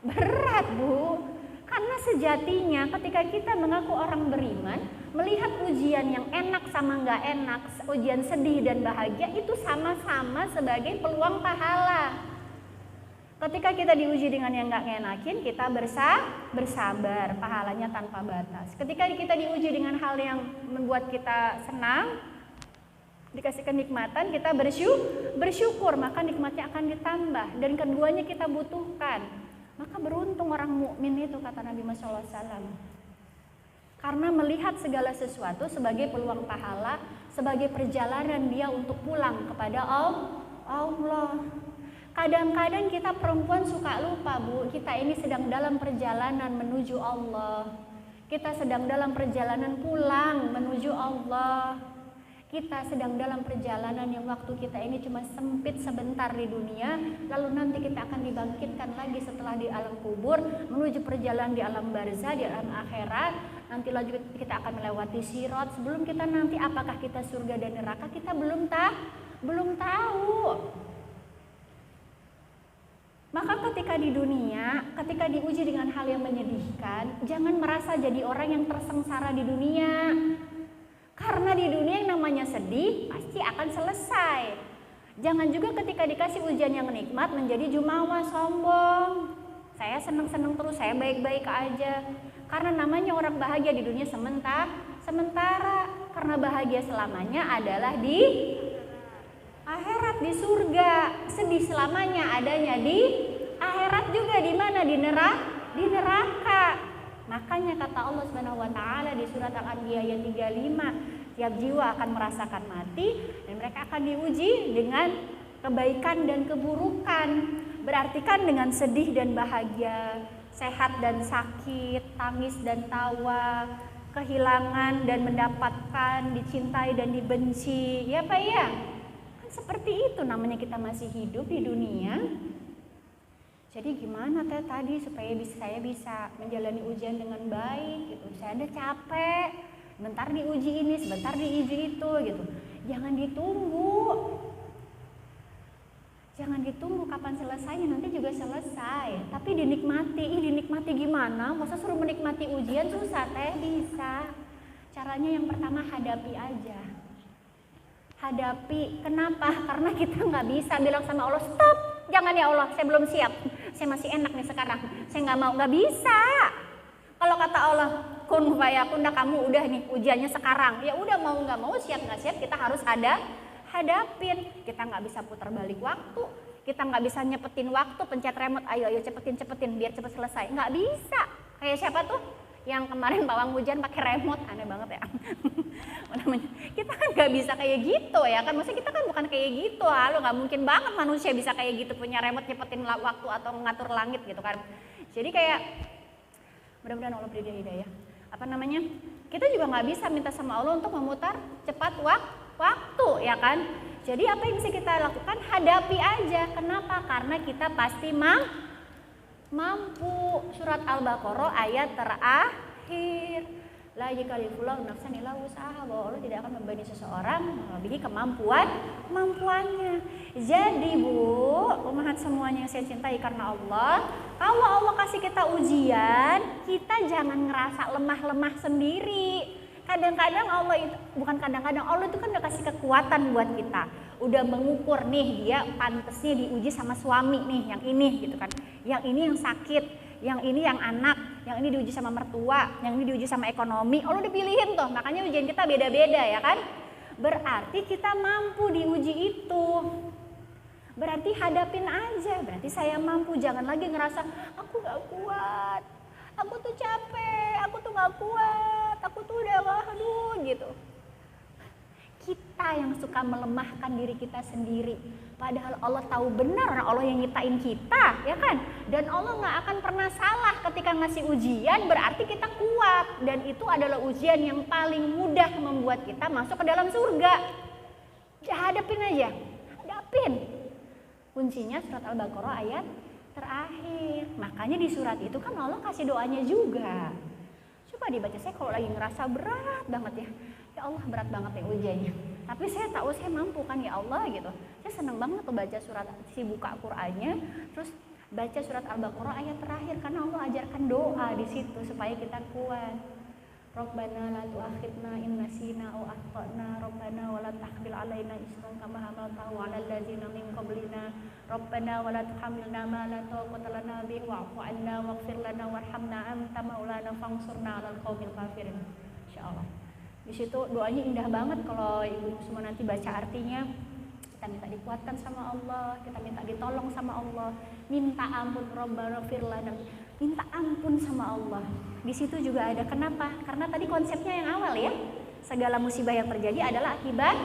Speaker 1: Berat Bu. Karena sejatinya ketika kita mengaku orang beriman, melihat ujian yang enak sama enggak enak, ujian sedih dan bahagia itu sama-sama sebagai peluang pahala. Ketika kita diuji dengan yang enggak ngenakin, kita bersabar, pahalanya tanpa batas. Ketika kita diuji dengan hal yang membuat kita senang, dikasih kenikmatan, kita bersyukur, maka nikmatnya akan ditambah, dan keduanya kita butuhkan. Maka beruntung orang mukmin itu, kata Nabi Muhammad SAW, karena melihat segala sesuatu sebagai peluang pahala, sebagai perjalanan dia untuk pulang kepada Allah. Kadang-kadang kita perempuan suka lupa Bu, kita ini sedang dalam perjalanan menuju Allah, kita sedang dalam perjalanan pulang menuju Allah. Kita sedang dalam perjalanan yang waktu kita ini cuma sempit sebentar di dunia, lalu nanti kita akan dibangkitkan lagi setelah di alam kubur, menuju perjalanan di alam barzah, di alam akhirat. Nanti lagi kita akan melewati sirat. Sebelum kita nanti apakah kita surga dan neraka, kita belum tahu. Maka ketika di dunia, ketika diuji dengan hal yang menyedihkan, jangan merasa jadi orang yang tersengsara di dunia. Karena di dunia yang namanya sedih pasti akan selesai. Jangan juga ketika dikasih ujian yang nikmat menjadi jumawa, sombong. Saya seneng-seneng terus, saya baik-baik aja. Karena namanya orang bahagia di dunia sementara. Karena bahagia selamanya adalah di akhirat di surga. Sedih selamanya adanya di akhirat juga di mana? Di neraka. Makanya kata Allah Subhanahu wa taala di surat Al-Anbiya ayat 35, tiap jiwa akan merasakan mati dan mereka akan diuji dengan kebaikan dan keburukan. Berarti kan dengan sedih dan bahagia, sehat dan sakit, tangis dan tawa, kehilangan dan mendapatkan, dicintai dan dibenci. Ya Pak ya? Kan seperti itu namanya kita masih hidup di dunia. Jadi gimana tadi supaya saya bisa menjalani ujian dengan baik gitu. Saya ada capek, sebentar diuji ini, sebentar diuji itu gitu. Jangan ditunggu kapan selesainya, nanti juga selesai. Tapi dinikmati, dinikmati gimana? Masa suruh menikmati ujian susah teh? Bisa. Caranya yang pertama hadapi aja. Hadapi, kenapa? Karena kita nggak bisa bilang sama Allah, stop, jangan ya Allah, saya belum siap. Saya masih enak nih sekarang, saya nggak mau, nggak bisa. Kalau kata Allah, kun fayakun, kamu udah nih ujiannya sekarang, ya udah mau nggak mau, siap nggak siap, kita harus hadapin. Kita nggak bisa putar balik waktu, kita nggak bisa nyepetin waktu, pencet remote, ayo cepetin biar cepet selesai, nggak bisa. Kayak siapa tuh yang kemarin pawang hujan pakai remote, aneh banget ya. Kita kan nggak bisa kayak gitu ya kan, maksudnya kita kan bukan kayak gitu, halo, nggak mungkin banget manusia bisa kayak gitu punya remote nyepetin waktu atau ngatur langit gitu kan. Jadi kayak mudah-mudahan Allah beri dia hidayah. Kita juga nggak bisa minta sama Allah untuk memutar cepat waktu ya kan. Jadi apa yang bisa kita lakukan? Hadapi aja. Kenapa? Karena kita pasti mampu. Surat Al-Baqarah ayat terakhir. La yakallifullahu nafsan illa wus'aha, bahwa Allah tidak akan membebani seseorang melebihi kemampuannya. Jadi Bu, umat semuanya yang saya cintai karena Allah, kalau Allah kasih kita ujian, kita jangan ngerasa lemah-lemah sendiri. Kadang-kadang Allah itu, bukan kadang-kadang, Allah itu kan udah kasih kekuatan buat kita. Udah mengukur nih, dia pantasnya diuji sama suami nih, yang ini gitu kan. Yang ini yang sakit, yang ini yang anak, yang ini diuji sama mertua, yang ini diuji sama ekonomi. Allah udah pilihin tuh, makanya ujian kita beda-beda ya kan. Berarti kita mampu diuji itu. Berarti hadapin aja, berarti saya mampu. Jangan lagi ngerasa aku gak kuat, aku tuh capek, aku tuh gak kuat, aku tuh udah aduh gitu. Kita yang suka melemahkan diri kita sendiri. Padahal Allah tahu benar, Allah yang nyiptain kita ya kan. Dan Allah gak akan pernah salah ketika ngasih ujian, berarti kita kuat. Dan itu adalah ujian yang paling mudah membuat kita masuk ke dalam surga. Hadapin aja, hadapin. Kuncinya surat Al-Baqarah ayat terakhir. Makanya di surat itu kan Allah kasih doanya juga. Coba dibaca, saya kalau lagi ngerasa berat banget ya. Ya Allah berat banget ya ujiannya. Tapi saya tahu saya mampu kan ya Allah gitu. Saya senang banget tuh baca surat, buka Qur'annya, terus baca surat Al-Baqarah ayat terakhir karena Allah ajarkan doa di situ supaya kita kuat. Rabbana la tu'akhidna in nasina aw akhtana, Rabbana wa la tahmil 'alaina isran kama hamaltahu 'alal ladzina min qablina, Rabbana wa la tuhammilna ma la taqata lana bihi wa'fu 'anna waghfir lana warhamna anta maulana fansurna 'alal qaumil kafirin. Insyaallah. Di situ doanya indah banget, kalau ibu semua nanti baca artinya. Kita minta dikuatkan sama Allah, kita minta ditolong sama Allah, minta ampun Rabbana ighfir lana, minta ampun sama Allah. Di situ juga ada kenapa? Karena tadi konsepnya yang awal ya, segala musibah yang terjadi adalah akibat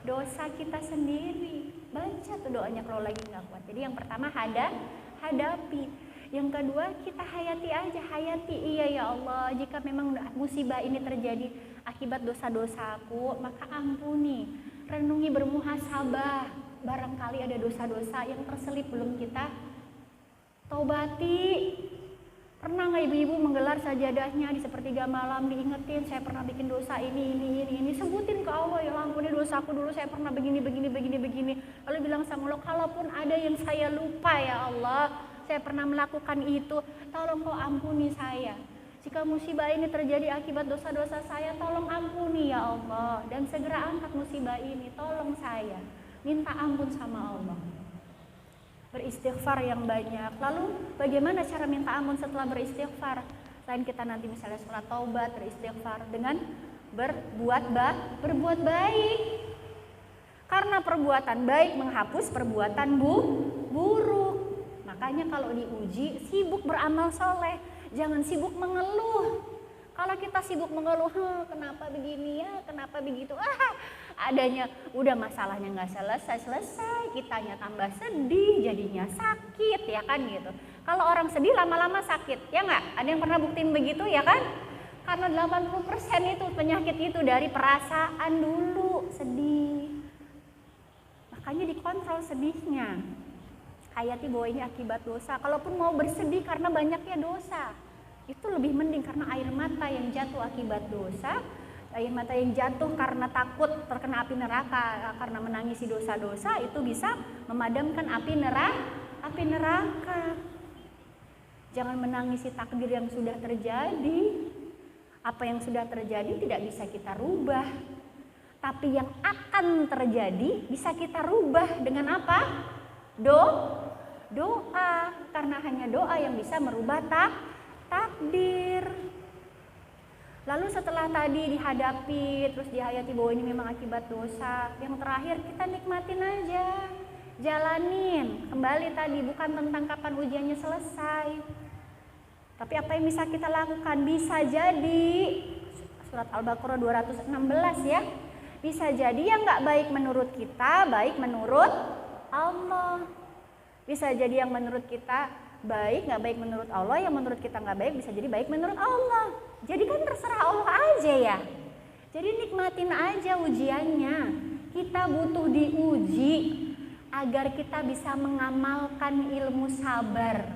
Speaker 1: dosa kita sendiri. Baca tuh doanya kalau lagi nggak kuat. Jadi yang pertama hadapi. Yang kedua kita hayati aja, iya ya Allah, jika memang musibah ini terjadi akibat dosa-dosaku, maka ampuni. Renungi, bermuhasabah, barangkali ada dosa-dosa yang terselip belum kita taubati. Pernah nggak ibu-ibu menggelar sajadahnya di sepertiga malam, diingetin saya pernah bikin dosa ini, sebutin ke Allah, ya ampuni dosaku dulu, saya pernah begini. Lalu bilang sama Allah, kalaupun ada yang saya lupa ya Allah, saya pernah melakukan itu, tolong kau ampuni saya. Jika musibah ini terjadi akibat dosa-dosa saya, tolong ampuni ya Allah, dan segera angkat musibah ini, tolong saya. Minta ampun sama Allah. Beristighfar yang banyak. Lalu bagaimana cara minta ampun setelah beristighfar? Selain kita nanti misalnya sholat taubat, beristighfar dengan berbuat baik. Karena perbuatan baik menghapus perbuatan buruk. Makanya kalau diuji, sibuk beramal soleh, jangan sibuk mengeluh. Kalau kita sibuk mengeluh, kenapa begini ya, kenapa begitu, adanya udah masalahnya nggak selesai, kitanya tambah sedih, jadinya sakit, ya kan gitu. Kalau orang sedih lama-lama sakit, ya nggak? Ada yang pernah buktiin begitu, ya kan? Karena 80% itu penyakit itu dari perasaan dulu, sedih. Makanya dikontrol sedihnya. Hayati bahwa ini akibat dosa. Kalaupun mau bersedih karena banyaknya dosa, itu lebih mending karena air mata yang jatuh akibat dosa, air mata yang jatuh karena takut terkena api neraka, karena menangisi dosa-dosa, itu bisa memadamkan api neraka. Jangan menangisi takdir yang sudah terjadi. Apa yang sudah terjadi tidak bisa kita rubah. Tapi yang akan terjadi bisa kita rubah dengan apa? Doa, karena hanya doa yang bisa merubah takdir. Lalu setelah tadi dihadapi, terus dihayati bahwa ini memang akibat dosa, yang terakhir kita nikmatin aja, jalanin. Kembali tadi, bukan tentang kapan ujiannya selesai, tapi apa yang bisa kita lakukan. Bisa jadi, surat Al-Baqarah 216 ya, bisa jadi yang gak baik menurut kita, baik menurut Allah. Bisa jadi yang menurut kita baik, gak baik menurut Allah, yang menurut kita gak baik bisa jadi baik menurut Allah. Jadi kan terserah Allah aja ya. Jadi nikmatin aja ujiannya. Kita butuh diuji agar kita bisa mengamalkan ilmu sabar,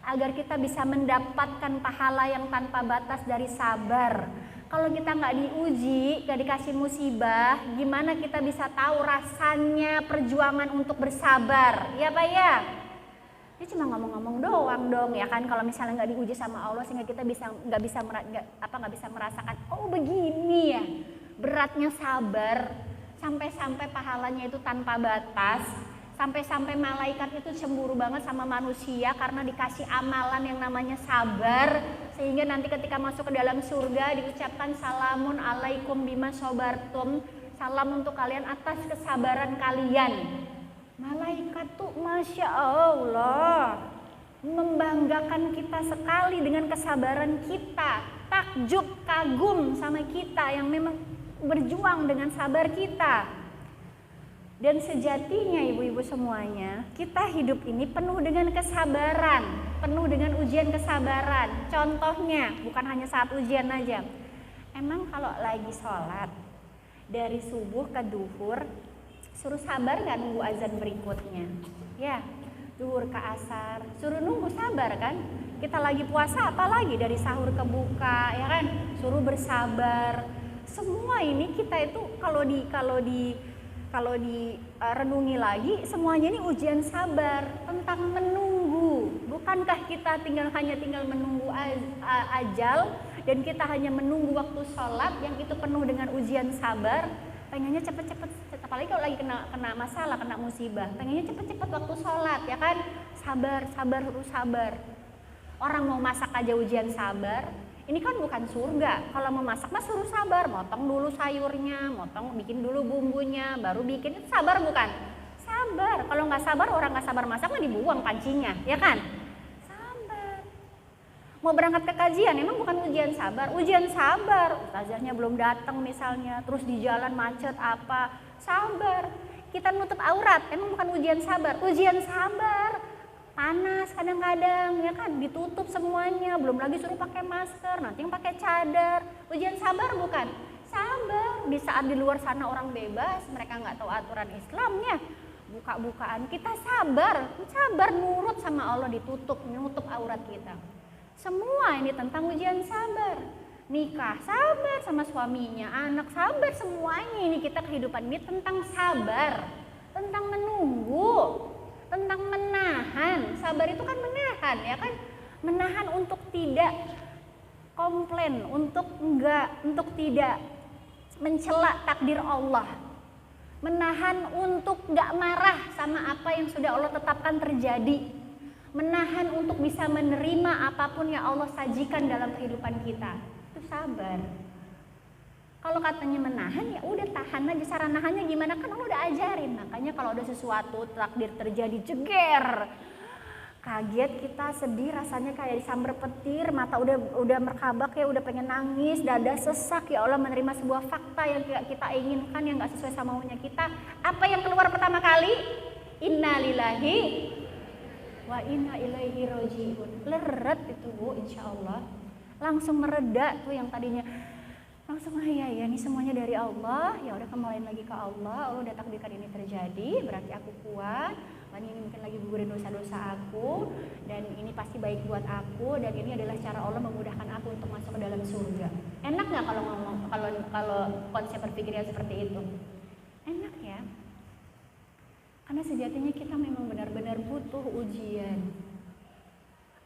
Speaker 1: agar kita bisa mendapatkan pahala yang tanpa batas dari sabar. Kalau kita nggak diuji, nggak dikasih musibah, gimana kita bisa tahu rasanya perjuangan untuk bersabar? Ya Pak ya? Dia cuma ngomong-ngomong doang dong ya kan. Kalau misalnya nggak diuji sama Allah, sehingga kita nggak bisa merasakan, oh begini ya beratnya sabar, sampai-sampai pahalanya itu tanpa batas, sampai-sampai malaikat itu cemburu banget sama manusia karena dikasih amalan yang namanya sabar, sehingga nanti ketika masuk ke dalam surga diucapkan salamun alaikum bima sobartum, salam untuk kalian atas kesabaran kalian. Malaikat tuh Masya Allah membanggakan kita sekali dengan kesabaran kita, takjub kagum sama kita yang memang berjuang dengan sabar kita. Dan sejatinya ibu-ibu semuanya, kita hidup ini penuh dengan kesabaran, penuh dengan ujian kesabaran. Contohnya, bukan hanya saat ujian aja. Emang kalau lagi sholat, dari subuh ke duhur, suruh sabar nggak nunggu azan berikutnya? Ya, duhur ke asar, suruh nunggu sabar kan? Kita lagi puasa apalagi dari sahur ke buka, ya kan? Suruh bersabar. Semua ini kita itu kalau direnungi lagi, semuanya ini ujian sabar tentang menunggu. Bukankah kita hanya tinggal menunggu ajal, dan kita hanya menunggu waktu sholat yang itu penuh dengan ujian sabar. Pengennya cepet-cepet, apalagi kalau lagi kena masalah, kena musibah, pengennya cepet-cepet waktu sholat, ya kan? Sabar, harus sabar. Orang mau masak aja ujian sabar. Ini kan bukan surga. Kalau mau masak mah suruh sabar, motong dulu sayurnya, bikin dulu bumbunya, baru bikin. Itu sabar bukan? Sabar. Kalau nggak sabar, orang nggak sabar masak mah dibuang pancinya, ya kan? Sabar. Mau berangkat ke kajian, emang bukan ujian sabar. Ujian sabar, ustazahnya belum datang misalnya, terus di jalan macet apa, sabar. Kita nutup aurat, emang bukan ujian sabar. Ujian sabar. Panas kadang-kadang, ya kan, ditutup semuanya, belum lagi suruh pakai masker, nanti yang pakai cadar. Ujian sabar bukan? Sabar. Di saat di luar sana orang bebas, mereka nggak tahu aturan Islamnya, buka-bukaan, kita sabar nurut sama Allah, nutup aurat kita. Semua ini tentang ujian sabar. Nikah sabar sama suaminya, anak sabar, semuanya ini kita kehidupan ini tentang sabar, tentang menunggu, tentang menahan. Sabar itu kan menahan, ya kan? Menahan untuk tidak komplain, untuk tidak mencela takdir Allah. Menahan untuk nggak marah sama apa yang sudah Allah tetapkan terjadi. Menahan untuk bisa menerima apapun yang Allah sajikan dalam kehidupan kita. Itu sabar. Kalau katanya menahan, ya udah tahan aja. Cara nahannya gimana, kan Allah udah ajarin. Makanya kalau ada sesuatu takdir terjadi, jeger, kaget kita, sedih, rasanya kayak disambar petir, mata udah merkabak ya, udah pengen nangis, dada sesak. Ya Allah, menerima sebuah fakta yang kita inginkan, yang gak sesuai sama maunya kita. Apa yang keluar pertama kali? Inna lillahi wa inna ilaihi roji'un. Leret itu Bu, insya Allah langsung mereda tuh yang tadinya langsung ya ini semuanya dari Allah. Ya udah, kembali lagi ke Allah. Allah udah takdirkan ini terjadi, berarti aku kuat. Dan ini mungkin lagi gugurin dosa-dosa aku, dan ini pasti baik buat aku, dan ini adalah cara Allah memudahkan aku untuk masuk ke dalam surga. Enak nggak kalau ngomong, kalau konsep berpikirnya seperti itu? Enak ya. Karena sejatinya kita memang benar-benar butuh ujian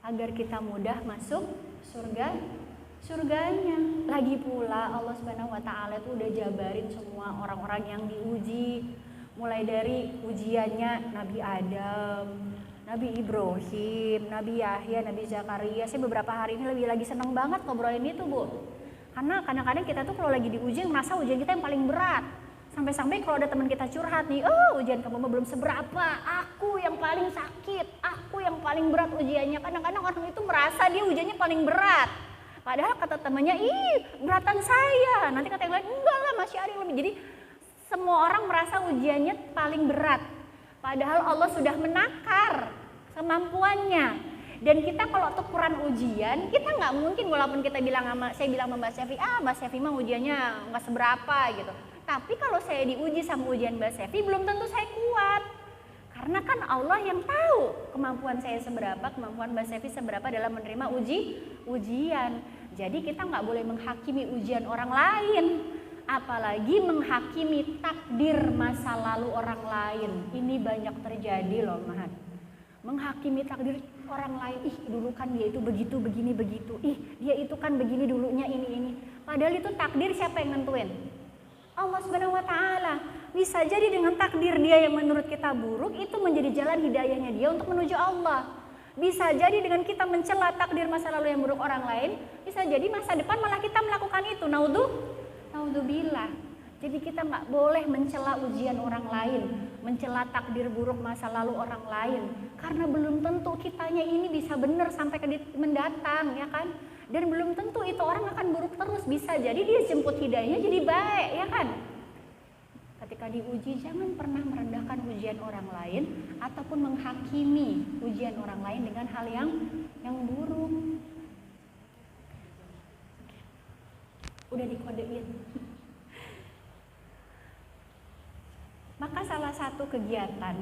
Speaker 1: agar kita mudah masuk surganya. Lagi pula Allah Subhanahu wa taala itu udah jabarin semua orang-orang yang diuji. Mulai dari ujiannya Nabi Adam, Nabi Ibrahim, Nabi Yahya, Nabi Zakaria. Saya beberapa hari ini lagi seneng banget ngobrolin itu Bu. Karena kadang-kadang kita tuh kalau lagi diuji merasa ujian kita yang paling berat. Sampai-sampai kalau ada teman kita curhat nih, oh ujian kamu belum seberapa, aku yang paling sakit, aku yang paling berat ujiannya. Kadang-kadang orang itu merasa dia ujiannya paling berat. Padahal kata temannya, ih beratan saya. Nanti kata yang lain, enggak lah masih ada yang lebih. Jadi semua orang merasa ujiannya paling berat. Padahal Allah sudah menakar kemampuannya. Dan kita kalau ukuran ujian, kita nggak mungkin walaupun kita saya bilang sama Mbak Sefi, Mbak Sefi mah ujiannya nggak seberapa gitu. Tapi kalau saya diuji sama ujian Mbak Sefi, belum tentu saya kuat. Karena kan Allah yang tahu kemampuan saya seberapa, kemampuan Mbak Sefi seberapa dalam menerima ujian. Jadi kita nggak boleh menghakimi ujian orang lain. Apalagi menghakimi takdir masa lalu orang lain. Ini banyak terjadi loh Mahat. Menghakimi takdir orang lain, ih dulu kan dia itu begitu, begini, begitu. Ih dia itu kan begini dulunya, ini. Padahal itu takdir siapa yang nentuin? Allah Subhanahu wa taala. Bisa jadi dengan takdir dia yang menurut kita buruk, itu menjadi jalan hidayahnya dia untuk menuju Allah. Bisa jadi dengan kita mencela takdir masa lalu yang buruk orang lain, bisa jadi masa depan malah kita melakukan itu. Naudzubillah. Jadi kita nggak boleh mencela ujian orang lain, mencela takdir buruk masa lalu orang lain, karena belum tentu kitanya ini bisa benar sampai ke mendatang, ya kan? Dan belum tentu itu orang akan buruk terus, bisa jadi dia jemput hidayahnya jadi baik, ya kan? Ketika diuji jangan pernah merendahkan ujian orang lain ataupun menghakimi ujian orang lain dengan hal yang buruk. Udah dikodein. Maka salah satu kegiatan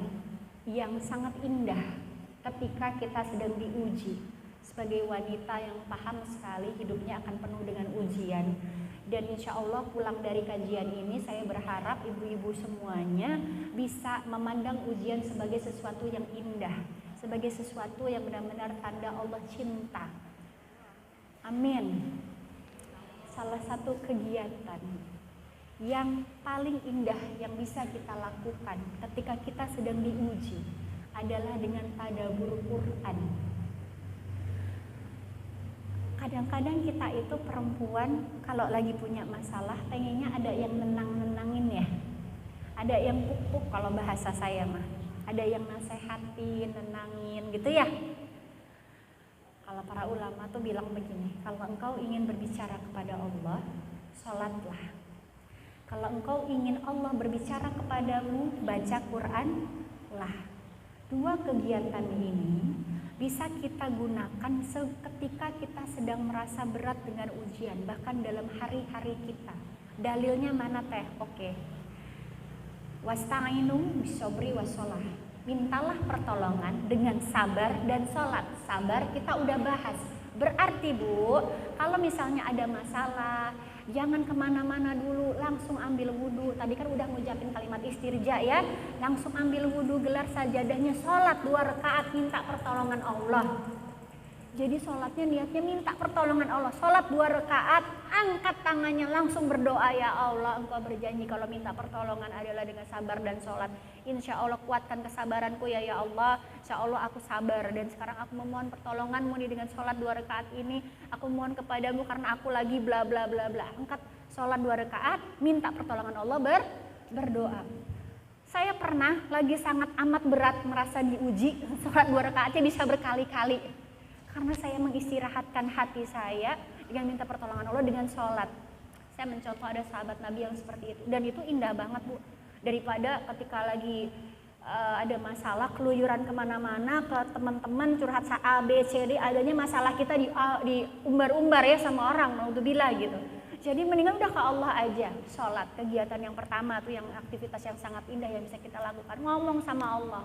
Speaker 1: yang sangat indah ketika kita sedang diuji sebagai wanita yang paham sekali hidupnya akan penuh dengan ujian, dan insya Allah pulang dari kajian ini saya berharap ibu-ibu semuanya bisa memandang ujian sebagai sesuatu yang indah, sebagai sesuatu yang benar-benar tanda Allah cinta. Amin. Salah satu kegiatan yang paling indah yang bisa kita lakukan ketika kita sedang diuji adalah dengan tadabbur Quran. Kadang-kadang kita itu perempuan kalau lagi punya masalah pengennya ada yang nenang-nenangin ya. Ada yang puk-puk kalau bahasa saya mah. Ada yang nasehatin, nenangin gitu ya. Kalau para ulama tuh bilang begini, kalau engkau ingin berbicara kepada Allah, sholatlah. Kalau engkau ingin Allah berbicara kepadamu, baca Quran lah. Dua kegiatan ini bisa kita gunakan ketika kita sedang merasa berat dengan ujian, bahkan dalam hari-hari kita. Dalilnya mana teh? Oke. Wasta'inu bisobri wassalah. Mintalah pertolongan dengan sabar dan sholat. Sabar kita udah bahas. Berarti Bu, kalau misalnya ada masalah, jangan kemana-mana dulu, langsung ambil wudhu. Tadi kan udah ngucapin kalimat istirja ya. Langsung ambil wudhu, gelar sajadahnya, sholat 2 rakaat, minta pertolongan Allah. Jadi sholatnya niatnya minta pertolongan Allah. Sholat 2 rakaat, angkat tangannya langsung berdoa, ya Allah engkau berjanji kalau minta pertolongan adalah dengan sabar dan sholat. Insya Allah kuatkan kesabaranku ya Allah. Insya Allah aku sabar dan sekarang aku memohon pertolonganmu nih dengan sholat 2 rakaat ini. Aku mohon kepadamu karena aku lagi bla bla bla bla. Angkat sholat 2 rakaat, minta pertolongan Allah, berdoa. Saya pernah lagi sangat amat berat merasa diuji, sholat 2 rakaatnya bisa berkali-kali. Karena saya mengistirahatkan hati saya dengan minta pertolongan Allah dengan sholat. Saya mencontoh ada sahabat Nabi yang seperti itu. Dan itu indah banget Bu. Daripada ketika lagi ada masalah, keluyuran kemana-mana, ke teman-teman curhat A, B, C, D, adanya masalah kita di umbar-umbar ya sama orang, naudzubillah gitu. Jadi mendingan udah ke Allah aja, sholat, kegiatan yang pertama tuh yang aktivitas yang sangat indah yang bisa kita lakukan, ngomong sama Allah.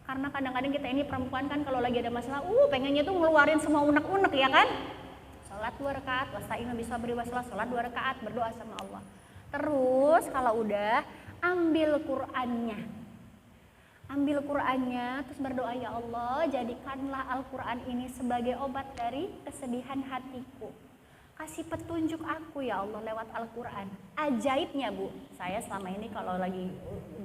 Speaker 1: Karena kadang-kadang kita ini perempuan kan kalau lagi ada masalah, pengennya tuh ngeluarin semua unek-unek ya kan. Sholat 2 rakaat, wasta'inu bisabri wassalah, sholat 2 rakaat, berdoa sama Allah. Terus kalau udah, ambil Qur'annya. Ambil Qur'annya, terus berdoa, ya Allah, jadikanlah Al-Quran ini sebagai obat dari kesedihan hatiku. Kasih petunjuk aku ya Allah lewat Al-Quran. Ajaibnya Bu, saya selama ini kalau lagi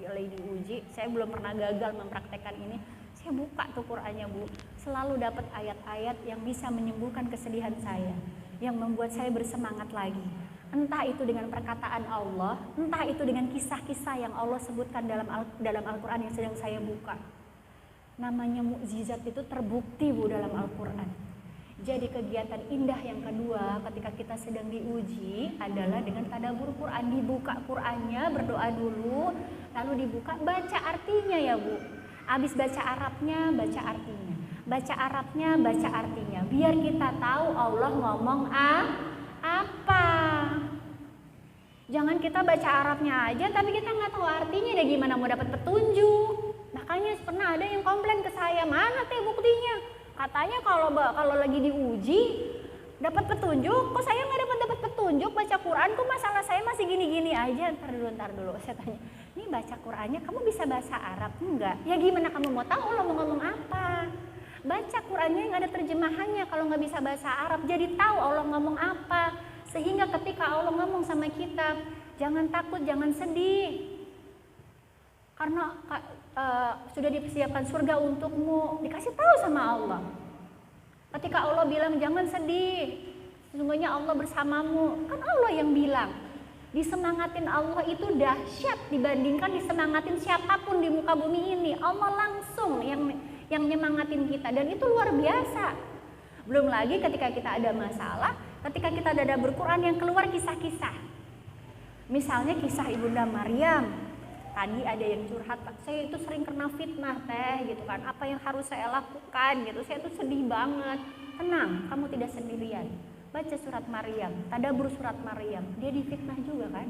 Speaker 1: diuji, saya belum pernah gagal mempraktekkan ini. Saya buka tuh Qur'annya Bu, selalu dapat ayat-ayat yang bisa menyembuhkan kesedihan saya, yang membuat saya bersemangat lagi. Entah itu dengan perkataan Allah, entah itu dengan kisah-kisah yang Allah sebutkan dalam Al-Quran yang sedang saya buka. Namanya mukjizat itu terbukti Bu dalam Al-Quran. Jadi kegiatan indah yang kedua ketika kita sedang diuji adalah dengan tadabbur Quran. Dibuka Qurannya, berdoa dulu, lalu dibuka, baca artinya ya Bu. Habis baca Arabnya, baca artinya. Baca Arabnya, baca artinya. Biar kita tahu Allah ngomong apa. Jangan kita baca Arabnya aja tapi kita nggak tahu artinya, deh gimana mau dapat petunjuk. Makanya pernah ada yang komplain ke saya, mana teh buktinya? Katanya kalau lagi diuji dapat petunjuk, kok saya nggak dapat petunjuk baca Quran, kok masalah saya masih gini-gini aja. Ntar dulu saya tanya, ini baca Qurannya kamu bisa bahasa Arab enggak? Ya gimana kamu mau tahu Allah mau ngomong apa? Baca Qurannya nggak ada terjemahannya kalau nggak bisa bahasa Arab, jadi tahu Allah ngomong apa. Sehingga ketika Allah ngomong sama kita, jangan takut, jangan sedih. Karena sudah dipersiapkan surga untukmu, dikasih tahu sama Allah. Ketika Allah bilang jangan sedih, sesungguhnya Allah bersamamu, kan Allah yang bilang. Disemangatin Allah itu dahsyat dibandingkan disemangatin siapapun di muka bumi ini. Allah langsung yang nyemangatin kita, dan itu luar biasa. Belum lagi ketika kita ada masalah, ketika kita ada berquran yang keluar kisah-kisah. Misalnya kisah Ibunda Maryam. Tadi ada yang curhat, saya itu sering kena fitnah teh gitu kan. Apa yang harus saya lakukan gitu. Saya tuh sedih banget. Tenang, kamu tidak sendirian. Baca surat Maryam, tadabbur surat Maryam. Dia difitnah juga kan.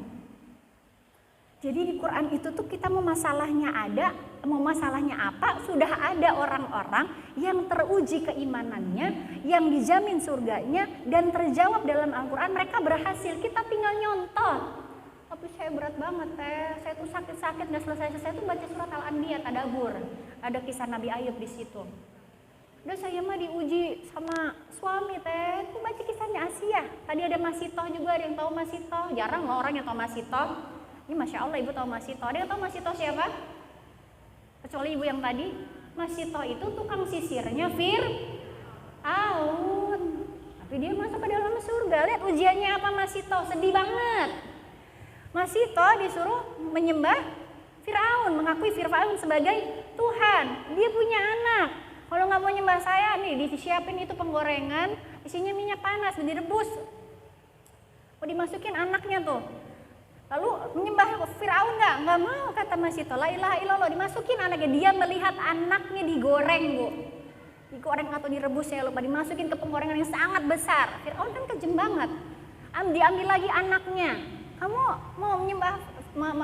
Speaker 1: Jadi di Quran itu tuh kita mau masalahnya apa, sudah ada orang-orang yang teruji keimanannya, yang dijamin surganya, dan terjawab dalam Al-Quran, mereka berhasil, kita tinggal nyontoh. Tapi saya berat banget teh, saya tuh sakit-sakit gak selesai-selesai tuh baca surat Al-Anbiya tadabbur. Ada kisah Nabi Ayub di situ. Udah saya mah diuji sama suami teh, tuh baca kisahnya Asia. Tadi ada Masitoh juga, ada yang tahu Masitoh, jarang loh orang yang tahu Masitoh. Ini Masya Allah ibu tahu Masitoh. Ada yang tahu Masitoh siapa? Kecuali ibu yang tadi. Masitoh itu tukang sisirnya Fir'aun. Tapi dia masuk ke dalam surga. Lihat ujiannya apa Masitoh, sedih banget. Masitoh disuruh menyembah Fir'aun, mengakui Fir'aun sebagai Tuhan. Dia punya anak. Kalau nggak mau nyembah saya nih, disiapin itu penggorengan, isinya minyak panas, direbus. Mau dimasukin anaknya tuh. Lalu menyembah Fir'aun nggak mau, kata Masitoh. La ilaha illallah, dimasukin anaknya. Dia melihat anaknya digoreng Bu. Digoreng atau direbus saya lupa, dimasukin ke penggorengan yang sangat besar. Fir'aun kan kejem banget. Diambil lagi anaknya. Kamu mau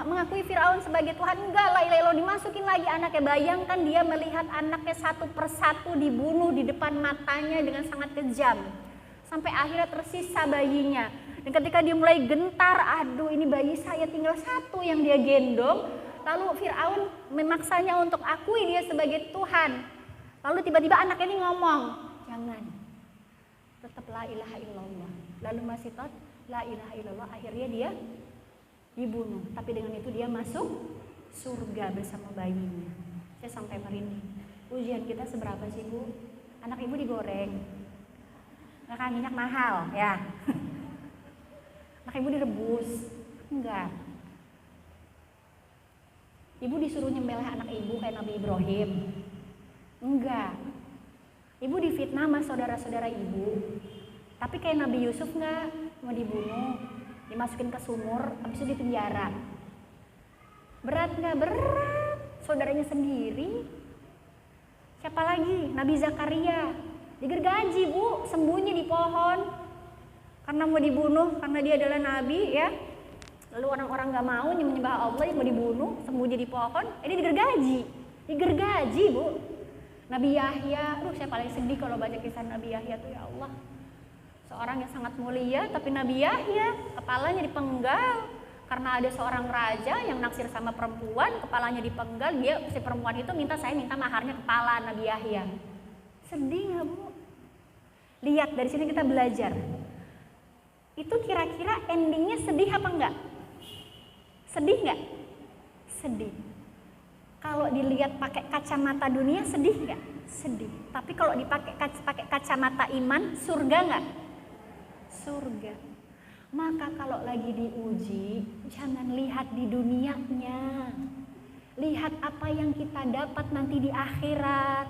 Speaker 1: mengakui Fir'aun sebagai Tuhan? Enggak, la ilaha illallah, dimasukin lagi anaknya. Bayangkan dia melihat anaknya satu persatu dibunuh di depan matanya dengan sangat kejam. Sampai akhirnya tersisa bayinya. Dan ketika dia mulai gentar, aduh ini bayi saya tinggal satu yang dia gendong. Lalu Fir'aun memaksanya untuk akui dia sebagai Tuhan. Lalu tiba-tiba anaknya ini ngomong, jangan, tetap la ilaha illallah. Lalu Masitoh la ilaha illallah, akhirnya dia dibunuh. Tapi dengan itu dia masuk surga bersama bayinya. Saya sampai merinding. Ujian kita seberapa sih Bu? Anak ibu digoreng. Makan minyak mahal ya. Anak ibu direbus? Enggak. Ibu disuruh nyembelih anak ibu kayak Nabi Ibrahim? Enggak. Ibu difitnah sama saudara-saudara ibu, tapi kayak Nabi Yusuf enggak, mau dibunuh, dimasukin ke sumur, habis itu dipenjara. Berat enggak? Berat. Saudaranya sendiri. Siapa lagi? Nabi Zakaria, digergaji bu, sembunyi di pohon, karena mau dibunuh, karena dia adalah nabi ya. Lalu orang-orang nggak mau menyembah Allah, yang mau dibunuh, sembunyi di pohon, ini digergaji bu. Nabi Yahya, aduh saya paling sedih kalau baca kisah Nabi Yahya tuh, ya Allah. Seorang yang sangat mulia, tapi Nabi Yahya kepalanya dipenggal karena ada seorang raja yang naksir sama perempuan, kepalanya dipenggal. Dia si perempuan itu minta maharnya kepala Nabi Yahya. Sedih nggak bu? Lihat dari sini kita belajar. Itu kira-kira endingnya sedih apa enggak? Sedih nggak? Sedih. Kalau dilihat pakai kacamata dunia sedih nggak? Sedih. Tapi kalau dipakai kacamata iman, surga nggak? Surga. Maka kalau lagi diuji, jangan lihat di dunianya. Lihat apa yang kita dapat nanti di akhirat.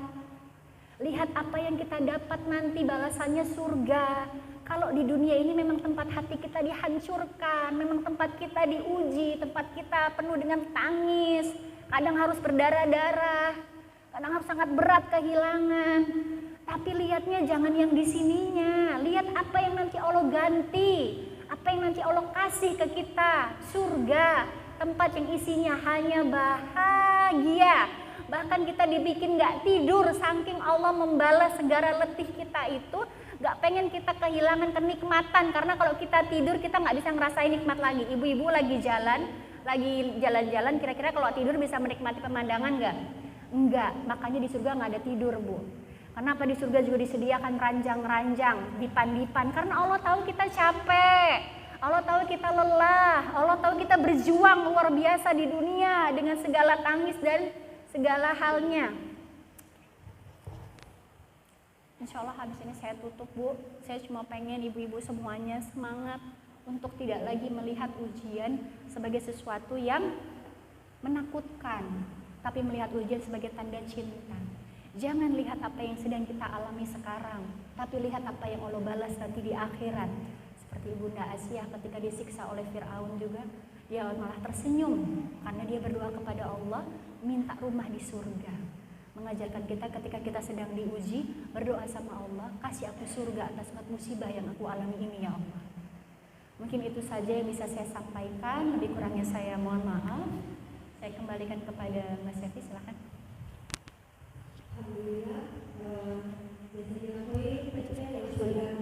Speaker 1: Lihat apa yang kita dapat nanti balasannya surga. Kalau di dunia ini memang tempat hati kita dihancurkan, memang tempat kita diuji, tempat kita penuh dengan tangis, kadang harus berdarah-darah, kadang harus sangat berat kehilangan. Tapi lihatnya jangan yang di sininya, lihat apa yang nanti Allah ganti, apa yang nanti Allah kasih ke kita, surga, tempat yang isinya hanya bahagia. Bahkan kita dibikin gak tidur saking Allah membalas segala letih kita itu. Gak pengen kita kehilangan kenikmatan, karena kalau kita tidur kita gak bisa ngerasain nikmat lagi. Ibu-ibu lagi jalan-jalan, kira-kira kalau tidur bisa menikmati pemandangan gak? Enggak, makanya di surga gak ada tidur bu. Kenapa di surga juga disediakan ranjang-ranjang, dipan-dipan? Karena Allah tahu kita capek, Allah tahu kita lelah, Allah tahu kita berjuang luar biasa di dunia dengan segala tangis dan segala halnya. Insya Allah habis ini saya tutup bu. Saya cuma pengen ibu-ibu semuanya semangat untuk tidak lagi melihat ujian sebagai sesuatu yang menakutkan, tapi melihat ujian sebagai tanda cinta. Jangan lihat apa yang sedang kita alami sekarang, tapi lihat apa yang Allah balas nanti di akhirat. Seperti Ibunda Asiyah ketika disiksa oleh Fir'aun juga, dia malah tersenyum karena dia berdoa kepada Allah minta rumah di surga. Mengajarkan kita ketika kita sedang diuji, berdoa sama Allah, kasih aku surga atas musibah yang aku alami ini ya Allah. Mungkin itu saja yang bisa saya sampaikan, lebih kurangnya saya mohon maaf. Saya kembalikan kepada Mas Sefi, silakan.
Speaker 3: Alhamdulillah, yang sudah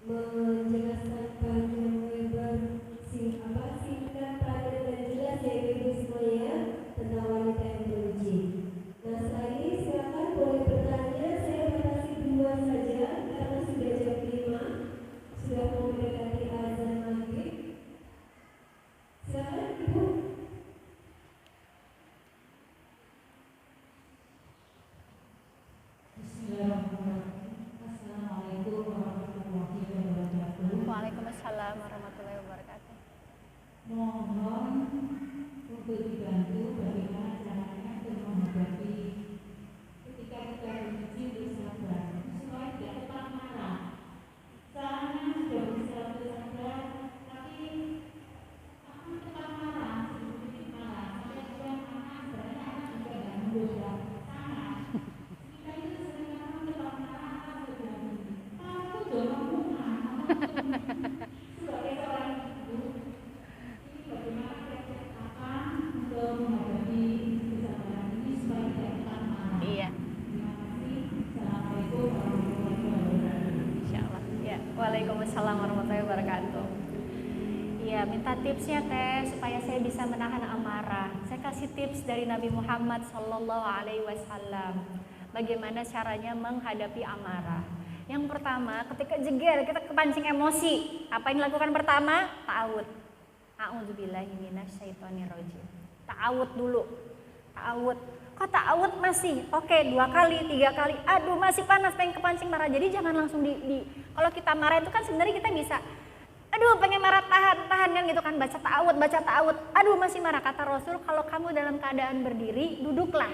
Speaker 3: menjelaskan panjang lebar singkat, padat dan jelas ya ibu semuanya tentang wanita yang teruji. Nah setelah ini silakan boleh bertanya, saya batasi 2 saja karena sudah jam 5, sudah mau mendekati azan maghrib. Silakan ibu. Assalamualaikum warahmatullahi wabarakatuh.
Speaker 1: Waalaikumsalam warahmatullahi wabarakatuh.
Speaker 3: Mohon untuk dibantu bagaimana caranya untuk menghadapi ketika kita beruji bersabar supaya tidak tetap marah. Soalnya sudah bisa bersabar, tapi akan tetap marah, sedikit marah. Sampai juga anak sebenarnya anak juga tidak mudah sama. Kita itu sebenarnya tetap marah atau tidak. Aku jangan marah. Sebagai seorang ibu, ini bagaimana kita untuk menghadapi kesabaran ini supaya tidak tetap marah.
Speaker 1: Iya.
Speaker 3: Terima kasih. Assalamualaikum warahmatullahi wabarakatuh.
Speaker 1: Insyaallah. Ya, waalaikumsalam warahmatullahi wabarakatuh. Iya, minta tipsnya teh supaya saya bisa menahan amarah. Saya kasih tips dari Nabi Muhammad Sallallahu Alaihi Wasallam. Bagaimana caranya menghadapi amarah? Yang pertama, ketika jeger, kita kepancing emosi. Apa yang dilakukan pertama? Ta'awud. A'udzubillahi minasyaitonirrajim. Ta'awud dulu. Ta'awud. Kok ta'awud masih? Oke, 2 kali, 3 kali. Aduh, masih panas, pengen kepancing marah. Jadi jangan langsung kalau kita marah itu kan sebenarnya kita bisa, aduh pengen marah, tahan kan gitu kan, baca ta'awud. Aduh masih marah, kata Rasul, kalau kamu dalam keadaan berdiri, duduklah.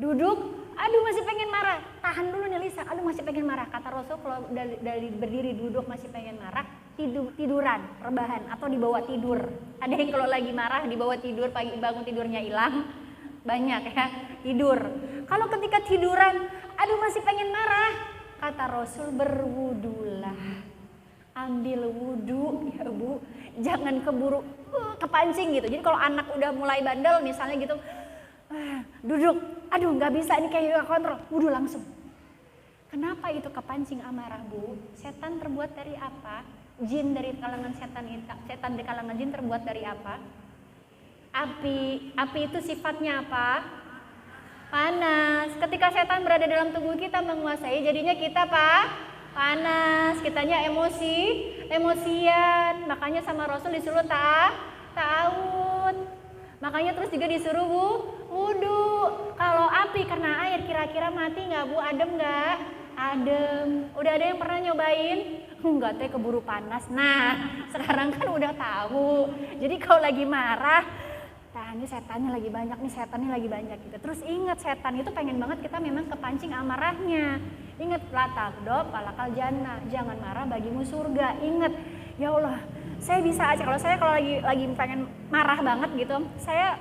Speaker 1: Duduk, aduh masih pengen marah, tahan dulu nih lisan, aduh masih pengen marah. Kata Rasul kalau dari berdiri duduk masih pengen marah, tiduran, rebahan atau dibawa tidur. Ada yang kalau lagi marah dibawa tidur, pagi bangun tidurnya hilang, banyak ya, tidur. Kalau ketika tiduran, aduh masih pengen marah, kata Rasul berwudulah. Ambil wudu ya Bu, jangan keburu kepancing gitu. Jadi kalau anak udah mulai bandel misalnya gitu, duduk, aduh nggak bisa ini kayak kontrol, wudu langsung. Kenapa itu kepancing amarah Bu? Setan terbuat dari apa? Jin dari kalangan setan di kalangan jin terbuat dari apa? Api itu sifatnya apa? Panas. Ketika setan berada dalam tubuh kita menguasai, jadinya kita panas, kitanya emosian. Makanya sama Rasul disuruh ta'awud. Makanya terus juga disuruh wudu. Kalau api karena air kira-kira mati nggak Bu? Adem nggak? Adem. Udah ada yang pernah nyobain? Enggak teh, keburu panas. Nah sekarang kan udah tahu. Jadi kalau lagi marah, ini setannya lagi banyak gitu. Terus ingat, setan itu pengen banget kita memang kepancing amarahnya. Ingat, la taghdab falakal jannah, jangan marah bagimu surga. Ingat, ya Allah, saya bisa aja kalau lagi pengen marah banget gitu, saya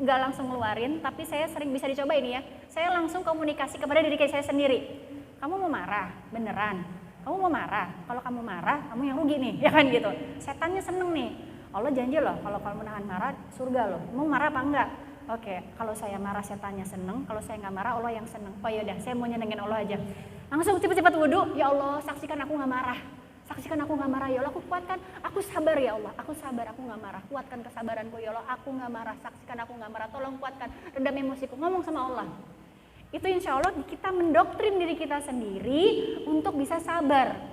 Speaker 1: nggak langsung ngeluarin, tapi saya sering bisa dicoba ini ya. Saya langsung komunikasi kepada diri saya sendiri. Kamu mau marah, beneran? Kamu mau marah? Kalau kamu marah, kamu yang rugi nih, ya kan gitu. Setannya seneng nih. Allah janji loh kalau kamu menahan marah surga loh. Mau marah apa enggak? Oke, kalau saya marah setannya seneng, kalau saya nggak marah Allah yang seneng. Oh yaudah, saya mau nyenengin Allah aja. Langsung cepet-cepet wudhu. Ya Allah, saksikan aku nggak marah. Saksikan aku nggak marah. Ya Allah, aku kuatkan. Aku sabar ya Allah. Aku sabar, aku nggak marah. Kuatkan kesabaranku ya Allah. Aku nggak marah. Saksikan aku nggak marah. Tolong kuatkan. Redam emosiku. Ngomong sama Allah. Itu insya Allah kita mendoktrin diri kita sendiri untuk bisa sabar.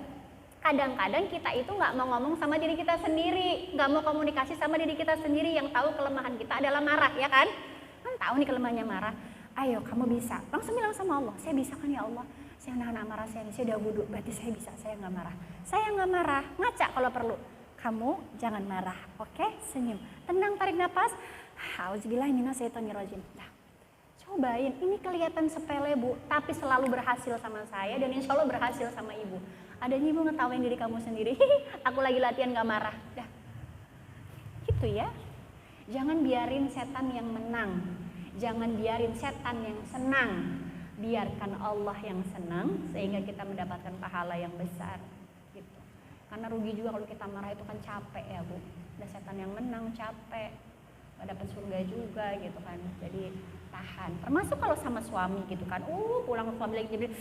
Speaker 1: Kadang-kadang kita itu nggak mau ngomong sama diri kita sendiri, nggak mau komunikasi sama diri kita sendiri, yang tahu kelemahan kita adalah marah, ya kan? Kan tahu nih kelemahannya marah. Ayo kamu bisa, langsung bilang sama Allah, saya bisa kan ya Allah? Saya nahan amarah saya udah wudu, berarti saya bisa, saya nggak marah. Saya nggak marah, ngaca kalau perlu. Kamu jangan marah, oke? Senyum, tenang, tarik nafas. Auzubillahiminasyaitonirrajim. Nah, cobain, ini kelihatan sepele Bu, tapi selalu berhasil sama saya dan insya Allah berhasil sama Ibu. Adanya Ibu ngetawain diri kamu sendiri, aku lagi latihan gak marah. Dah, gitu ya. Jangan biarin setan yang menang, jangan biarin setan yang senang. Biarkan Allah yang senang sehingga kita mendapatkan pahala yang besar. Gitu. Karena rugi juga kalau kita marah itu kan capek ya Bu. Ada setan yang menang capek, gak dapat surga juga gitu kan. Jadi tahan. Termasuk kalau sama suami gitu kan. Pulang suami lagi jadi,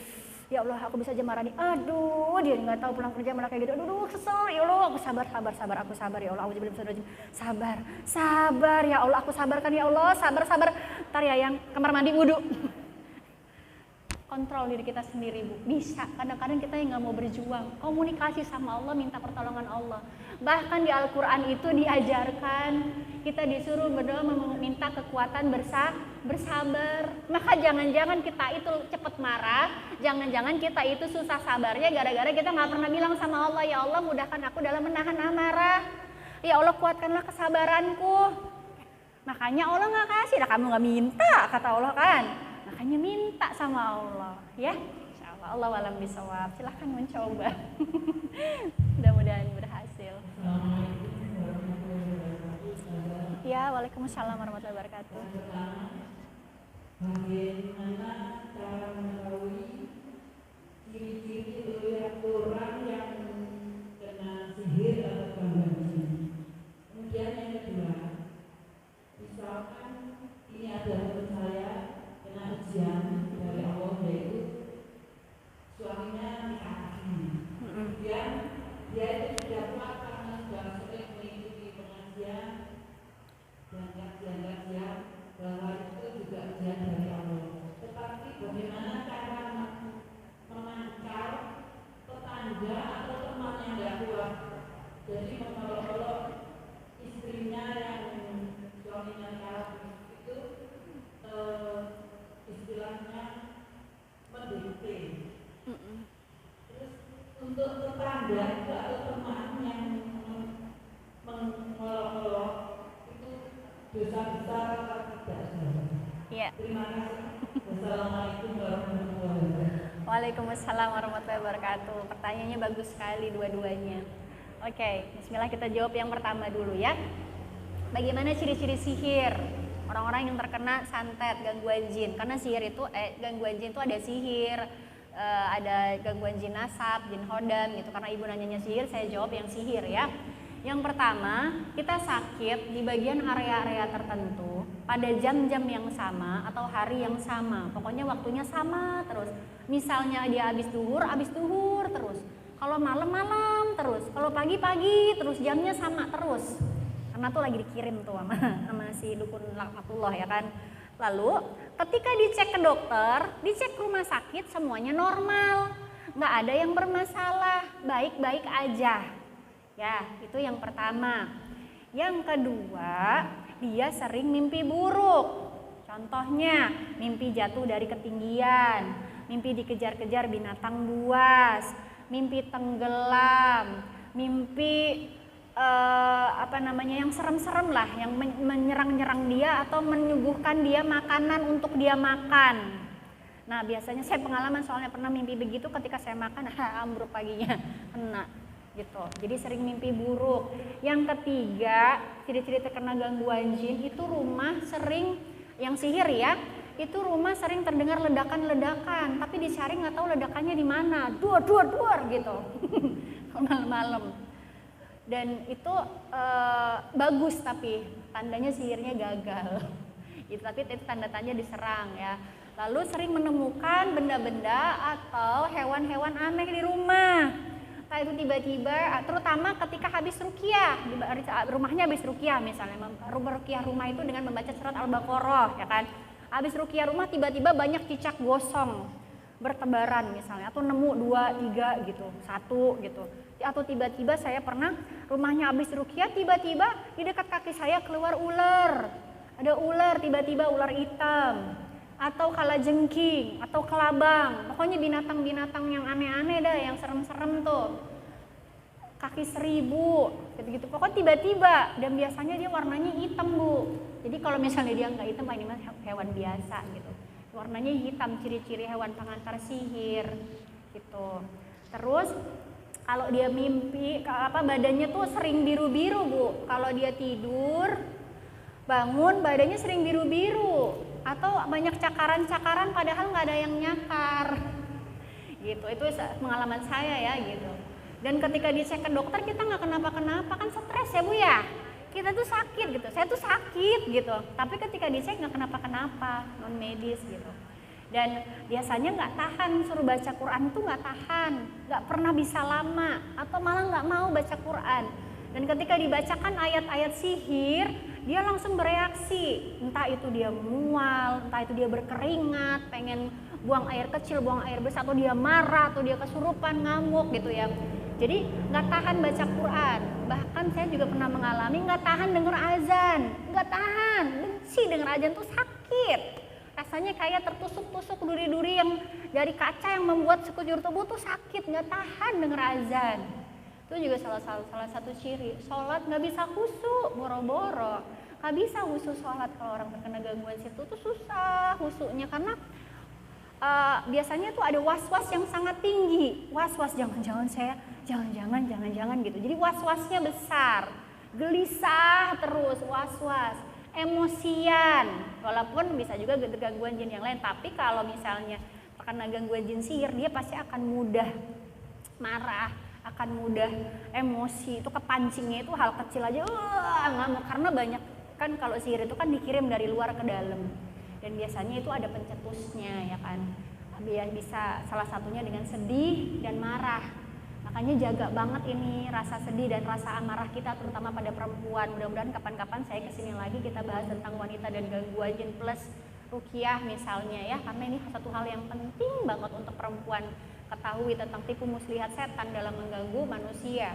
Speaker 1: ya Allah aku bisa aja marah nih, aduh dia nggak tahu pulang kerja malah kayak gitu, aduh kesel, ya Allah aku sabar, aku sabar ya Allah, aku belum sabar ya Allah, aku sabarkan ya Allah, sabar, ntar ya yang kamar mandi wudu. Kontrol diri kita sendiri Bu, bisa. Kadang-kadang kita yang nggak mau berjuang, komunikasi sama Allah, minta pertolongan Allah. Bahkan di Al-Quran itu diajarkan kita disuruh berdoa meminta kekuatan bersabar. Maka jangan-jangan kita itu cepat marah, jangan-jangan kita itu susah sabarnya gara-gara kita nggak pernah bilang sama Allah, ya Allah mudahkan aku dalam menahan amarah, ya Allah kuatkanlah kesabaranku. Makanya Allah nggak kasih, lah kamu nggak minta, kata Allah kan. Makanya minta sama Allah, ya. Insyaallah Allah walam bisawab. Silahkan mencoba. Mudah-mudahan berhasil. Ya, waalaikumsalam warahmatullahi wabarakatuh.
Speaker 3: Bagaimana cara mengetahui ciri-ciri orang yang kena sihir atau gangguan jin? Kemudian yang kedua, misalkan ini ada teman saya kena ujian dari Allah, yaitu suaminya dikasih. Kemudian dia itu sudah kuat karena sudah sering mengikuti pengajian dan kajian-kajian bahwa itu juga ujian dari Allah. Tetapi bagaimana cara menangkal petanda
Speaker 1: Waalaikumsalam warahmatullahi wabarakatuh. Pertanyaannya bagus sekali dua-duanya. Oke, bismillah kita jawab yang pertama dulu ya. Bagaimana ciri-ciri sihir? Orang-orang yang terkena santet, gangguan jin. Karena sihir itu, gangguan jin itu ada sihir, ada gangguan jin nasab, jin hodam gitu. Karena ibu nanyanya sihir, saya jawab yang sihir ya. Yang pertama, kita sakit di bagian area-area tertentu pada jam-jam yang sama atau hari yang sama. Pokoknya waktunya sama terus. Misalnya dia habis duhur terus. Kalau malam-malam terus. Kalau pagi-pagi terus, jamnya sama terus. Karena tuh lagi dikirim tuh sama si dukun laknatullah ya kan. Lalu ketika dicek ke dokter, dicek rumah sakit semuanya normal. Nggak ada yang bermasalah, baik-baik aja. Ya, itu yang pertama. Yang kedua, dia sering mimpi buruk. Contohnya, mimpi jatuh dari ketinggian, mimpi dikejar-kejar binatang buas, mimpi tenggelam, mimpi yang serem-serem lah, yang menyerang-nyerang dia atau menyuguhkan dia makanan untuk dia makan. Nah, biasanya saya pengalaman soalnya pernah mimpi begitu ketika saya makan, ambruk paginya, kena. Gitu. Jadi sering mimpi buruk. Yang ketiga, ciri-ciri terkena gangguan jin itu rumah sering, yang sihir ya, itu rumah sering terdengar ledakan-ledakan, tapi dicari nggak tahu ledakannya di mana, duar gitu, malam-malam. Dan itu bagus tapi tandanya sihirnya gagal. Gitu, tapi itu tanda-tanda diserang ya. Lalu sering menemukan benda-benda atau hewan-hewan aneh di rumah. Itu tiba-tiba, terutama ketika habis ruqyah, rumahnya habis ruqyah misalnya, ruqyah rumah itu dengan membaca surat Al-Baqarah ya kan. Habis ruqyah rumah tiba-tiba banyak cicak gosong bertebaran misalnya, atau nemu 2, 3 gitu, 1 gitu. Atau tiba-tiba saya pernah rumahnya habis ruqyah, tiba-tiba di dekat kaki saya keluar ular. Ada ular, tiba-tiba ular hitam. Atau kalajengking, atau kelabang, pokoknya binatang-binatang yang aneh-aneh dah, yang serem-serem tuh, kaki 1000, gitu-gitu, pokoknya tiba-tiba, dan biasanya dia warnanya hitam bu, jadi kalau misalnya dia nggak hitam, ini mah hewan biasa gitu, warnanya hitam, ciri-ciri hewan pengantar sihir, gitu. Terus kalau dia mimpi, badannya tuh sering biru-biru bu, kalau dia tidur, bangun badannya sering biru-biru, atau banyak cakaran-cakaran padahal nggak ada yang nyakar gitu. Itu pengalaman saya ya gitu. Dan ketika dicek ke dokter kita nggak kenapa-kenapa, kan stres ya bu ya, kita tuh sakit gitu, saya tuh sakit gitu, tapi ketika dicek nggak kenapa-kenapa, non medis gitu. Dan biasanya nggak tahan, suruh baca Quran tuh nggak tahan, nggak pernah bisa lama, atau malah nggak mau baca Quran. Dan ketika dibacakan ayat-ayat sihir, dia langsung bereaksi, entah itu dia mual, entah itu dia berkeringat, pengen buang air kecil, buang air besar, atau dia marah, atau dia kesurupan, ngamuk gitu ya. Jadi nggak tahan baca Quran. Bahkan saya juga pernah mengalami nggak tahan denger azan, nggak tahan, benci denger azan tuh sakit. Rasanya kayak tertusuk-tusuk duri-duri yang dari kaca yang membuat sekujur tubuh tuh sakit, nggak tahan denger azan. Itu juga salah satu ciri. Sholat nggak bisa khusyuk, boro-boro. Nggak bisa khusyuk sholat kalau orang terkena gangguan situ tuh susah khusyuknya, karena biasanya tuh ada was-was yang sangat tinggi. Was-was, jangan-jangan saya, jangan-jangan gitu. Jadi was-wasnya besar, gelisah terus, was-was, emosian. Walaupun bisa juga gangguan jin yang lain. Tapi kalau misalnya terkena gangguan jin sihir, dia pasti akan mudah marah, akan mudah emosi, itu kepancingnya itu hal kecil aja ngamuk, karena banyak kan kalau sihir itu kan dikirim dari luar ke dalam, dan biasanya itu ada pencetusnya ya kan, bisa salah satunya dengan sedih dan marah. Makanya jaga banget ini rasa sedih dan rasa amarah kita, terutama pada perempuan. Mudah-mudahan kapan-kapan saya kesini lagi kita bahas tentang wanita dan gangguan jin plus ruqyah misalnya ya, karena ini satu hal yang penting banget untuk perempuan ketahui tentang tipu muslihat setan dalam mengganggu manusia.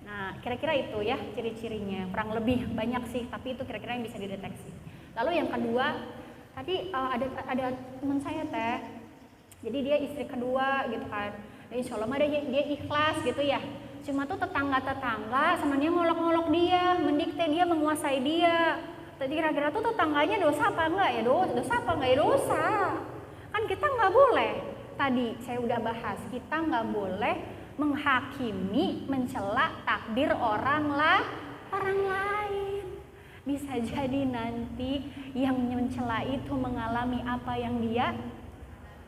Speaker 1: Nah, kira-kira itu ya ciri-cirinya, kurang lebih banyak sih, tapi itu kira-kira yang bisa dideteksi. Lalu yang kedua, tadi ada teman saya teh, jadi dia istri kedua gitu kan, dan insya Allah dia ikhlas gitu ya. Cuma tuh tetangga-tetangga sebenarnya ngolok-ngolok dia, mendikte dia, menguasai dia. Tadi kira-kira tuh tetangganya dosa apa enggak ya? Dosa apa enggak ya? Dosa. Kan kita nggak boleh. tadi saya udah bahas, kita nggak boleh menghakimi, mencela takdir orang lain. Bisa jadi nanti yang mencela itu mengalami apa yang dia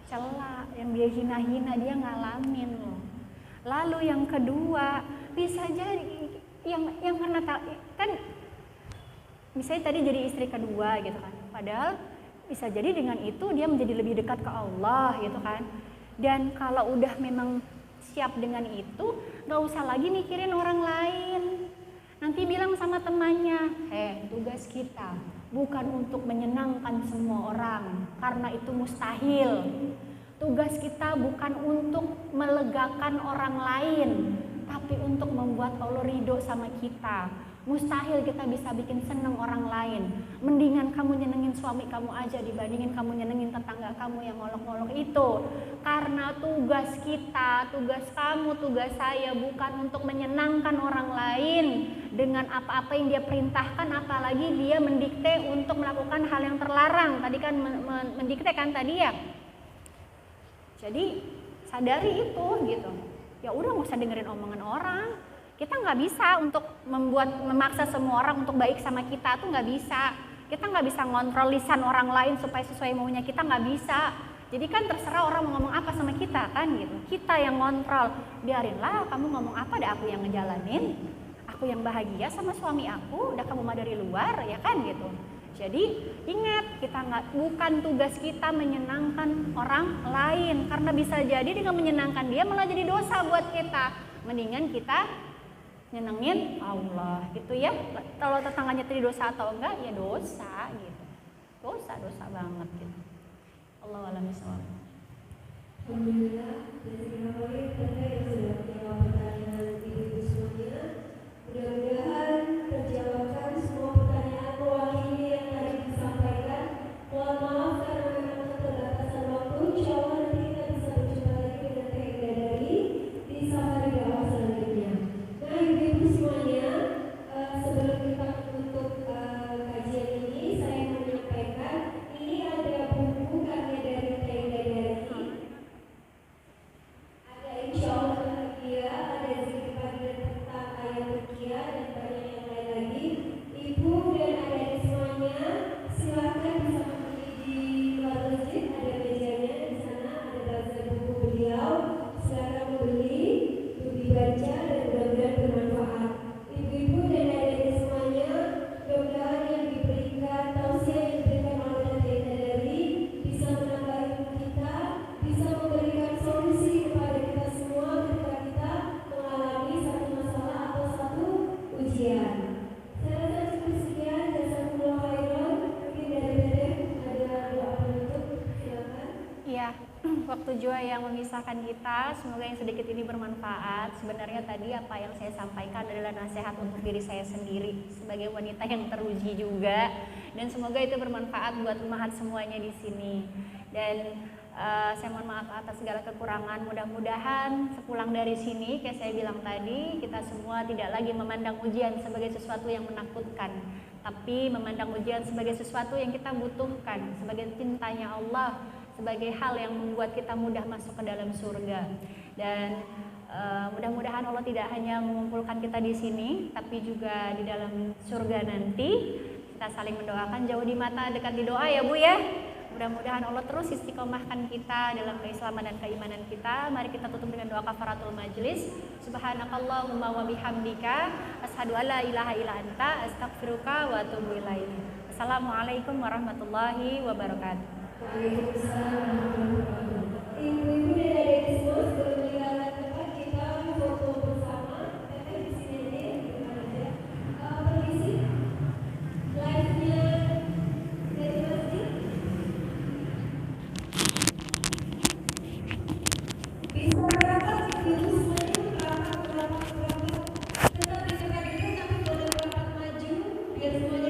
Speaker 1: cela, yang dia hina-hina, dia ngalamin loh. Lalu yang kedua, bisa jadi yang karena kan misalnya tadi jadi istri kedua gitu kan. Padahal bisa jadi dengan itu dia menjadi lebih dekat ke Allah gitu kan. Dan kalau udah memang siap dengan itu, gak usah lagi mikirin orang lain. Nanti bilang sama temannya, tugas kita bukan untuk menyenangkan semua orang, karena itu mustahil. Tugas kita bukan untuk melegakan orang lain, tapi untuk membuat Allah ridho sama kita. Mustahil kita bisa bikin seneng orang lain. Mendingan kamu nyenengin suami kamu aja dibandingin kamu nyenengin tetangga kamu yang ngolok-ngolok itu. Karena tugas kita, tugas kamu, tugas saya bukan untuk menyenangkan orang lain dengan apa-apa yang dia perintahkan, apalagi dia mendikte untuk melakukan hal yang terlarang. Tadi kan mendikte kan tadi ya. Jadi sadari itu gitu. Ya udah nggak usah dengerin omongan orang. Kita nggak bisa untuk memaksa semua orang untuk baik sama kita, tuh nggak bisa. Kita nggak bisa ngontrol lisan orang lain supaya sesuai maunya kita, nggak bisa. Jadi kan terserah orang mau ngomong apa sama kita kan gitu. Kita yang ngontrol. Biarinlah kamu ngomong apa, dah aku yang ngejalanin. Aku yang bahagia sama suami aku, udah kamu mah dari luar ya kan gitu. Jadi ingat, bukan tugas kita menyenangkan orang lain, karena bisa jadi dengan menyenangkan dia malah jadi dosa buat kita. Mendingan kita nyenengin Allah gitu ya. Kalau tetangganya tadi dosa atau enggak, ya dosa gitu. Dosa banget gitu. Allah a'lam bishawab.
Speaker 3: Alhamdulillah, jazakallahu khairan Tanda yang sudah menjawab pertanyaan ibu-ibu semuanya. Mudah-mudahan terjawabkan semua pertanyaan mewakili yang tadi disampaikan. Mohon maaf karena memang keterbatasan waktu. Insyaallah nanti kita bisa berjumpa lagi dengan Teh Dari di safari dakwah selanjutnya. Nah, ibu-ibu semuanya, sebelum kita menutup kajian ini, saya mau menyampaikan ini ada buku karya dari Teh Dari. Ada insyaallah bahagia, ada zikir pagi dan petang, ayat ruqyah dan banyak yang lain lagi. Ibu dan adik semuanya, silakan bisa membeli di luar masjid, ada mejanya di sana, ada bazar buku beliau. Silakan membeli, untuk dibaca dan mudah-mudahan bermanfaat. Ibu-ibu dan adik semuanya, mudah-mudahan yang diberikan tausiah yang diberikan oleh Teh Dari bisa menambah ilmu kita, bisa memberikan solusi kepada kita semua ketika kita mengalami satu masalah atau satu ujian. Saya rasa cukup sekian. Jazakumullah khairan. Mungkin dari Dedek ada doa penutup, silakan.
Speaker 1: Iya, waktu jua yang memisahkan kita, semoga yang sedikit ini bermanfaat. Sebenarnya tadi apa yang saya sampaikan adalah nasihat untuk diri saya sendiri sebagai wanita yang teruji juga, dan semoga itu bermanfaat buat umahat semuanya di sini. Dan saya mohon maaf atas segala kekurangan. Mudah-mudahan sepulang dari sini, kayak saya bilang tadi, kita semua tidak lagi memandang ujian sebagai sesuatu yang menakutkan, tapi memandang ujian sebagai sesuatu yang kita butuhkan, sebagai cintanya Allah, sebagai hal yang membuat kita mudah masuk ke dalam surga. Dan mudah-mudahan Allah tidak hanya mengumpulkan kita di sini, tapi juga di dalam surga nanti. Kita saling mendoakan, jauh di mata, dekat di doa ya Bu ya. Mudah-mudahan Allah terus istiqomahkan kita dalam keislaman dan keimanan kita. Mari kita tutup dengan doa kafaratul majlis. Subhanakallahumma wa bihamdika asyhadu alla ilaha illa anta astaghfiruka wa atubu ilaik. Assalamualaikum warahmatullahi wabarakatuh.
Speaker 3: Waalaikumsalam warahmatullahi wabarakatuh. Ibu-ibu dan adik semua, sebelum meninggalkan tempat kita foto bersama. Teteh di sini aja, di depan aja. Permisi, live-nya dari masjid. Bisa merapat, ibu semuanya merapat. Tetap di tempat ini, tapi boleh merapat maju, biar semuanya